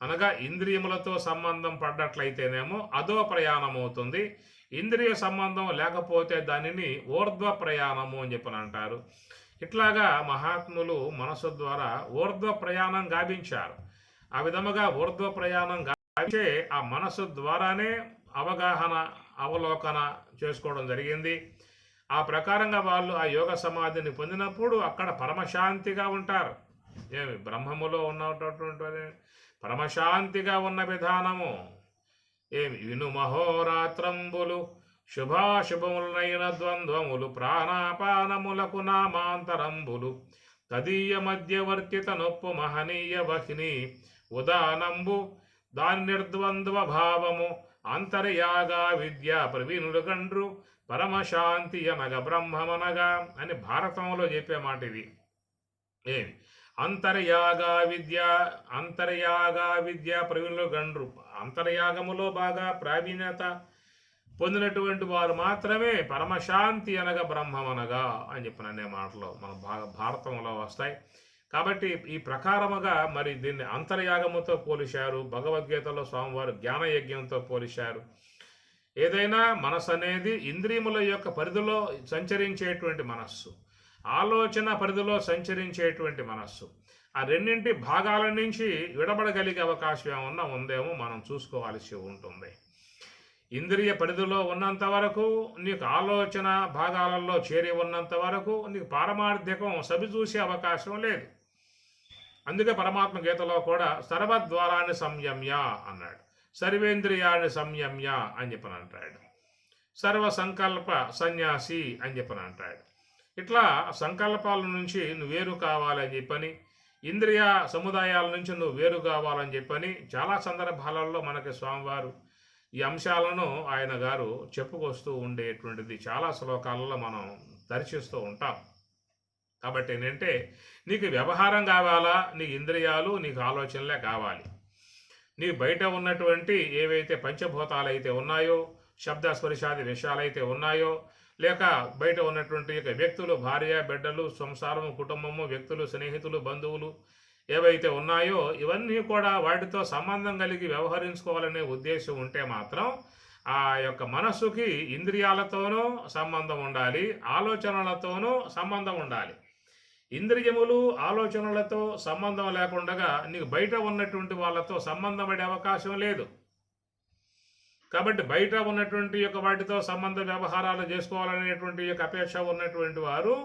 అనగా ఇంద్రియములతో సంబంధం పడ్డట్లయితేనేమో అదో ప్రయాణం అవుతుంది. ఇంద్రియ సంబంధం లేకపోతే దానిని ఊర్ధ్వ ప్రయాణము అని చెప్పని అంటారు. ఇట్లాగా మహాత్ములు మనసు ద్వారా ఊర్ధ్వ ప్రయాణం గావించారు. ఆ విధముగా ఊర్ధ్వ ప్రయాణం గావించే ఆ మనసు ద్వారానే అవగాహన అవలోకన చేసుకోవడం జరిగింది. ఆ ప్రకారంగా వాళ్ళు ఆ యోగ సమాధిని పొందినప్పుడు అక్కడ పరమశాంతిగా ఉంటారు. ఏమి బ్రహ్మములో ఉన్నటువంటి పరమశాంతిగా ఉన్న విధానము ఏమి విను మహోరాత్రంబులు శుభాశుభములైన ద్వంద్వములు ప్రాణాపానములకు నామాంతరంబులు తదీయ మధ్యవర్తిత నొప్పు మహనీయ వహిని ఉదానంబు దాని నిర్ద్వంద్వ భావము అంతర్యాగా విద్య ప్రవీణులు గండ్రు పరమశాంతి అనగా బ్రహ్మమనగా అని భారతంలో చెప్పే మాట ఇది. ఏమి అంతర్యాగా విద్య ప్రవీణులు గండ్రు. అంతర్యాగములో బాగా ప్రావీణ్యత పొందినటువంటి వారు మాత్రమే పరమశాంతి అనగా బ్రహ్మమనగా అని చెప్పిన అనే మాటలు మన భారతంలో వస్తాయి. కాబట్టి ఈ ప్రకారముగా మరి దీన్ని అంతర్యాగముతో పోలిశారు. భగవద్గీతలో స్వామివారు జ్ఞానయజ్ఞంతో పోలిశారు. ఏదైనా మనసు అనేది ఇంద్రియముల యొక్క పరిధిలో సంచరించేటువంటి మనస్సు, ఆలోచన పరిధిలో సంచరించేటువంటి మనస్సు, ఆ రెండింటి భాగాల నుంచి విడబడగలిగే అవకాశం ఏమన్నా ఉందేమో మనం చూసుకోవాల్సి ఉంటుంది. ఇంద్రియ పరిధిలో ఉన్నంత వరకు నీకు ఆలోచన భాగాలలో చేరి ఉన్నంత వరకు నీకు పారమార్థికం సవిచూసే అవకాశం లేదు. అందుకే పరమాత్మ గీతలో కూడా సర్వద్వారాన్ని సంయమ్య అన్నాడు, సర్వేంద్రియాన్ని సంయమ్య అని చెప్పని అంటాడు, సర్వ సంకల్ప సన్యాసి అని చెప్పని అంటాడు. ఇట్లా సంకల్పాల నుంచి నువ్వు వేరు కావాలని చెప్పని, ఇంద్రియ సముదాయాల నుంచి నువ్వు వేరు కావాలని చెప్పని చాలా సందర్భాలలో మనకి స్వామివారు ఈ అంశాలను ఆయన గారు చెప్పుకొస్తూ ఉండేటువంటిది చాలా శ్లోకాలలో మనం దర్శిస్తూ ఉంటాం. కాబట్టి ఏంటంటే నీకు వ్యవహారం కావాలా, నీ ఇంద్రియాలు నీకు ఆలోచనలే కావాలి. నీ బయట ఉన్నటువంటి ఏవైతే పంచభూతాలు అయితే ఉన్నాయో, శబ్ద స్పర్శాది విషయాలైతే ఉన్నాయో, లేక బయట ఉన్నటువంటి వ్యక్తులు, భార్య బిడ్డలు, సంసారము, కుటుంబము, వ్యక్తులు, స్నేహితులు, బంధువులు ఏవైతే ఉన్నాయో ఇవన్నీ కూడా వాటితో సంబంధం కలిగి వ్యవహరించుకోవాలనే ఉద్దేశం ఉంటే మాత్రం ఆ యొక్క మనస్సుకి ఇంద్రియాలతోనూ సంబంధం ఉండాలి, ఆలోచనలతోనూ సంబంధం ఉండాలి. ఇంద్రియములు ఆలోచనలతో సంబంధం లేకుండా నీకు బయట ఉన్నటువంటి వాళ్ళతో సంబంధం పడే అవకాశం లేదు. కాబట్టి బయట ఉన్నటువంటి యొక్క వాటితో సంబంధ వ్యవహారాలు చేసుకోవాలనేటువంటి యొక్క అపేక్ష ఉన్నటువంటి వారు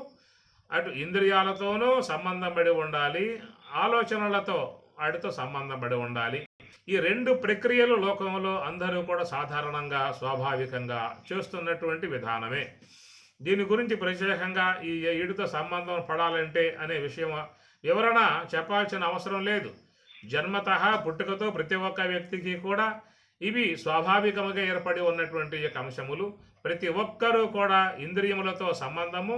అటు ఇంద్రియాలతోనూ సంబంధం పడి ఉండాలి, ఆలోచనలతో వాటితో సంబంధం పడి ఉండాలి. ఈ రెండు ప్రక్రియలు లోకంలో అందరూ కూడా సాధారణంగా స్వాభావికంగా చేస్తున్నటువంటి విధానమే. దీని గురించి ప్రత్యేకంగా ఈ వీడితో సంబంధం పడాలంటే అనే విషయం వివరణ చెప్పాల్సిన అవసరం లేదు. జన్మతః పుట్టుకతో ప్రతి ఒక్క వ్యక్తికి కూడా ఇవి స్వాభావికంగా ఏర్పడి ఉన్నటువంటి యొక్క అంశములు. ప్రతి ఒక్కరూ కూడా ఇంద్రియములతో సంబంధము,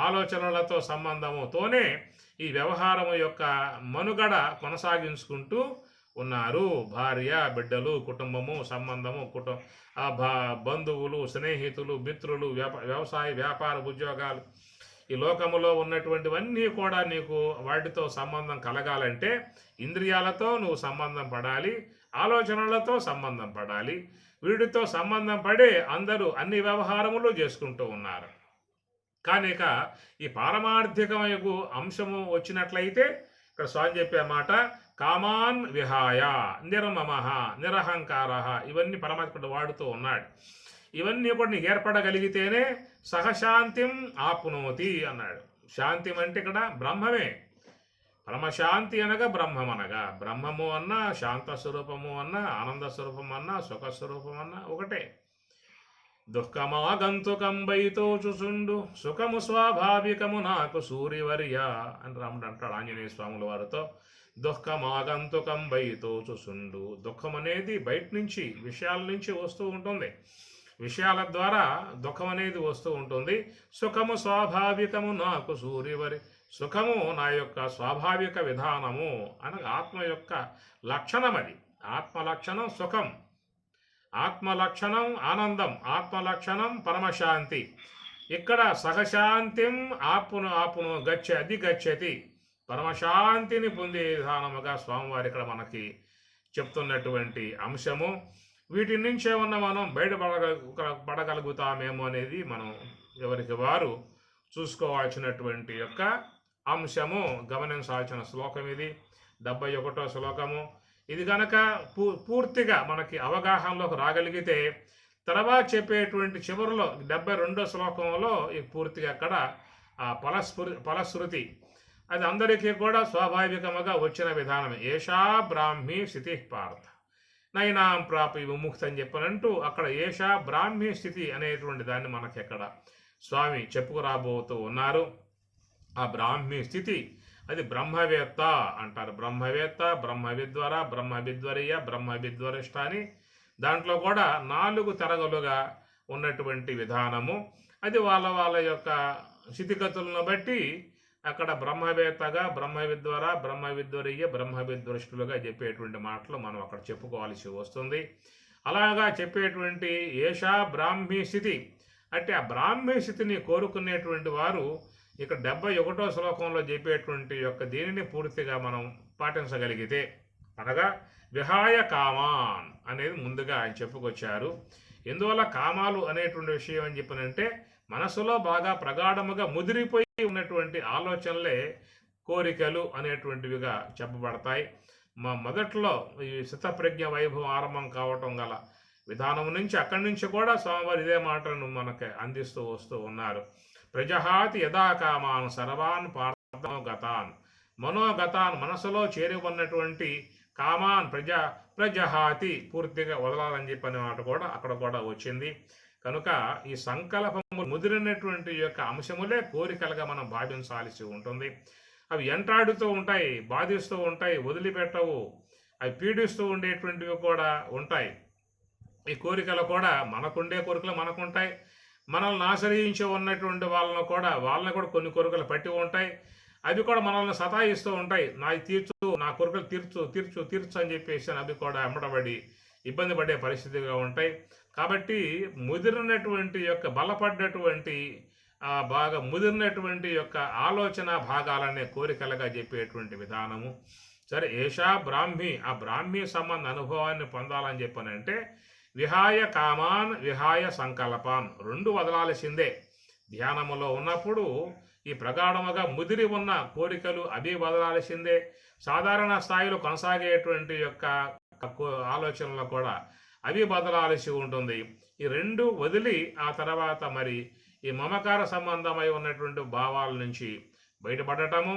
ఆలోచనలతో సంబంధముతోనే ఈ వ్యవహారము యొక్క మనుగడ కొనసాగించుకుంటూ ఉన్నారు. భార్య బిడ్డలు, కుటుంబము, సంబంధము, బంధువులు, స్నేహితులు, మిత్రులు, వ్యవసాయ వ్యాపార ఉద్యోగాలు, ఈ లోకములో ఉన్నటువంటివన్నీ కూడా నీకు వాటితో సంబంధం కలగాలంటే ఇంద్రియాలతో నువ్వు సంబంధం పడాలి, ఆలోచనలతో సంబంధం పడాలి. వీటితో సంబంధం పడే అందరూ అన్ని వ్యవహారములు చేసుకుంటూ ఉన్నారు. కానీ ఇక ఈ పారమార్థికమయకు అంశము వచ్చినట్లయితే ఇక్కడ స్వామి చెప్పే మాట కామాన్ విహాయ నిర్మమః నిరహంకార, ఇవన్నీ పరమాత్ముడు వాడుతూ ఉన్నాడు. ఇవన్నీ కూడా నీకు ఏర్పడగలిగితేనే సహశాంతిం ఆప్నోతి అన్నాడు. శాంతి అంటే ఇక్కడ బ్రహ్మమే. పరమశాంతి అనగా బ్రహ్మం అనగా, బ్రహ్మము అన్నా, శాంత స్వరూపము అన్నా, ఆనంద స్వరూపం అన్నా, సుఖస్వరూపం అన్నా ఒకటే. దుఃఖమాగంతుకం బైతోచుచుండు సుఖము స్వాభావికము నాకు సూర్యవర్య అని రాముడు అంటాడు ఆంజనేయ స్వాముల వారితో. దుఃఖమాగంతుకం బైతోచుచుండు, దుఃఖం అనేది బయట నుంచి, విషయాల నుంచి వస్తూ ఉంటుంది. విషయాల ద్వారా దుఃఖం అనేది వస్తూ ఉంటుంది. సుఖము స్వాభావికము నాకు సూర్యవరి, సుఖము నా యొక్క స్వాభావిక విధానము అనగా ఆత్మ యొక్క లక్షణం. అది ఆత్మ లక్షణం సుఖం, ఆత్మ లక్షణం ఆనందం, ఆత్మ లక్షణం పరమశాంతి. ఇక్కడ సహశాంతిం ఆపును ఆపును అది గచ్చతి, పరమశాంతిని పొందే విధానముగా స్వామివారి ఇక్కడ మనకి చెప్తున్నటువంటి అంశము. వీటి నుంచి ఏమన్నా మనం పడగలుగుతామేమో అనేది మనం ఎవరికి వారు చూసుకోవాల్సినటువంటి యొక్క అంశము, గమనించాల్సిన శ్లోకం ఇది 71వ శ్లోకము. ఇది కనుక పూర్తిగా మనకి అవగాహనలోకి రాగలిగితే తర్వాత చెప్పేటువంటి చివరిలో 72వ శ్లోకంలో పూర్తిగా అక్కడ ఆ ఫలశ్రుతి అది అందరికీ కూడా స్వాభావికముగా వచ్చిన విధానమే. ఏషా బ్రాహ్మీ స్థితి పార్థ నైనాం ప్రాపి విముక్తి అని చెప్పనంటూ అక్కడ ఏషా బ్రాహ్మీ స్థితి అనేటువంటి దాన్ని మనకి అక్కడ స్వామి చెప్పుకురాబోతూ ఉన్నారు. ఆ బ్రాహ్మీ స్థితి అది బ్రహ్మవేత్త అంటారు. బ్రహ్మవేత్త, బ్రహ్మవిద్వర, బ్రహ్మవిద్వరీయ, బ్రహ్మవిద్వరిష్ట అని దాంట్లో కూడా 4 తరగలుగా ఉన్నటువంటి విధానము. అది వాళ్ళ వాళ్ళ యొక్క స్థితిగతులను బట్టి అక్కడ బ్రహ్మవేత్తగా, బ్రహ్మవిద్వర, బ్రహ్మవిద్వరీయ, బ్రహ్మవిద్వరిష్ఠులుగా చెప్పేటువంటి మాటలు మనం అక్కడ చెప్పుకోవాల్సి వస్తుంది. అలాగా చెప్పేటువంటి ఏషా బ్రాహ్మీ స్థితి అంటే ఆ బ్రాహ్మీ స్థితిని కోరుకునేటువంటి వారు ఇక్కడ 71వ శ్లోకంలో చెప్పేటువంటి యొక్క దీనిని పూర్తిగా మనం పాటించగలిగితే, అనగా విహాయ కామాన్ అనేది ముందుగా ఆయన చెప్పుకొచ్చారు. ఎందువల్ల కామాలు అనేటువంటి విషయం అని చెప్పనంటే మనసులో బాగా ప్రగాఢముగా ముదిరిపోయి ఉన్నటువంటి ఆలోచనలే కోరికలు అనేటువంటివిగా చెప్పబడతాయి. మొదట్లో ఈ స్థితప్రజ్ఞ వైభవం ఆరంభం కావటం గల విధానం నుంచి అక్కడి నుంచి కూడా స్వామివారు ఇదే మాటను మనకు అందిస్తూ వస్తూ ఉన్నారు. ప్రజహాతి యథా కామాన్ సర్వాన్ పార్థమోగతాన్, మనోగతాన్ మనసులో చేరి ఉన్నటువంటి కామాన్ ప్రజహాతి పూర్తిగా వదలాలని చెప్పిన మాట కూడా అక్కడ కూడా వచ్చింది. కనుక ఈ సంకల్పము ముదిరినటువంటి యొక్క అంశములే కోరికలుగా మనం భావించాల్సి ఉంటుంది. అవి ఎంటాడుతూ ఉంటాయి, బాధిస్తూ ఉంటాయి, వదిలిపెట్టవు, అవి పీడిస్తూ ఉండేటువంటివి కూడా ఉంటాయి. ఈ కోరికలు కూడా మనకుండే కోరికలు మనకుంటాయి, మనల్ని ఆశ్రయించి ఉన్నటువంటి వాళ్ళని కూడా కొన్ని కోరికలు పట్టి ఉంటాయి. అవి కూడా మనల్ని సతాయిస్తూ ఉంటాయి. నా కోరికలు తీర్చు అని చెప్పేసి అవి కూడా ఎమ్మడబడి ఇబ్బంది పడే పరిస్థితిగా ఉంటాయి. కాబట్టి ముదిరినటువంటి యొక్క బలపడ్డటువంటి బాగా ముదిరినటువంటి యొక్క ఆలోచన భాగాలనే కోరికలుగా చెప్పేటువంటి విధానము. సరే, ఏషా బ్రాహ్మీ, ఆ బ్రాహ్మీ సంబంధ అనుభవాన్ని పొందాలని చెప్పనంటే విహాయ కామాన్ విహాయ సంకల్పాన్ 2 వదలాల్సిందే. ధ్యానములో ఉన్నప్పుడు ఈ ప్రగాఢముగా ముదిరి ఉన్న కోరికలు అవి వదలాల్సిందే. సాధారణ స్థాయిలో కొనసాగేటువంటి యొక్క ఆలోచనలు కూడా అవి బదలాల్సి ఉంటుంది. ఈ 2 వదిలి ఆ తర్వాత మరి ఈ మమకార సంబంధమై ఉన్నటువంటి భావాల నుంచి బయటపడటము,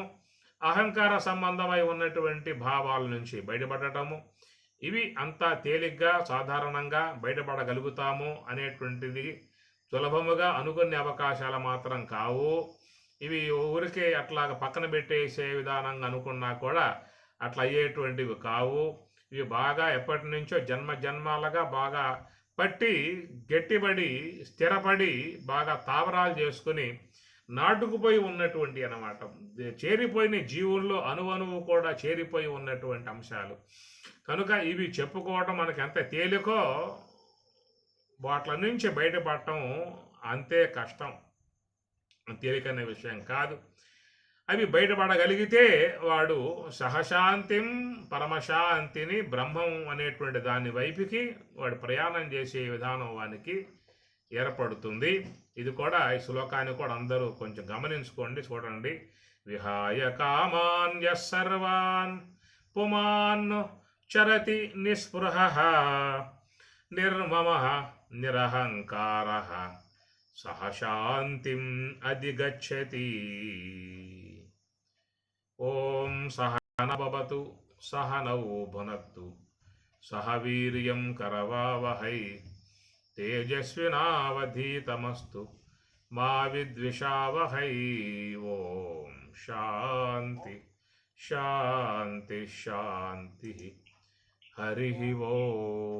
అహంకార సంబంధమై ఉన్నటువంటి భావాల నుంచి బయటపడటము, ఇవి అంతా తేలిగ్గా సాధారణంగా బయటపడగలుగుతాము అనేటువంటిది సులభముగా అనుకునే అవకాశాలు మాత్రం కావు. ఇవి ఊరికే అట్లాగ పక్కన పెట్టేసే విధానంగా అనుకున్నా కూడా అట్లా అయ్యేటువంటివి కావు. ఇవి బాగా ఎప్పటి నుంచో జన్మాలుగా బాగా పట్టి గట్టిపడి స్థిరపడి బాగా తావరాలు చేసుకుని నాటుకుపోయి ఉన్నటువంటి అన్నమాట. చేరిపోయిన జీవుల్లో అణువణువు కూడా చేరిపోయి ఉన్నటువంటి అంశాలు. కనుక ఇవి చెప్పుకోవడం మనకి ఎంత తేలికో వాటి నుంచి బయటపడటం అంతే కష్టం, తేలికనే విషయం కాదు. అవి బయటపడగలిగితే వాడు సహశాంతిం పరమశాంతిని బ్రహ్మం అనేటువంటి దాని వైపుకి వాడు ప్రయాణం చేసే విధానం వానికి ఏర్పడుతుంది. ఇది కూడా ఈ శ్లోకాన్ని కూడా అందరూ కొంచెం గమనించుకోండి, చూడండి. విహాయ కామాన్ యస్సర్వాన్ పుమాన్ చరతి నిస్పృహః నిర్మమః నిరహంకారః సహశాంతిం అధిగచ్చతి. ఓం సహనవతు సహనౌ భునత్తు సహ వీర్యం కరవావహై తేజస్వినావధీతమస్తు మా విద్విషావహై. ఓం శాంతి శాంతి శాంతి. హరి ఓం.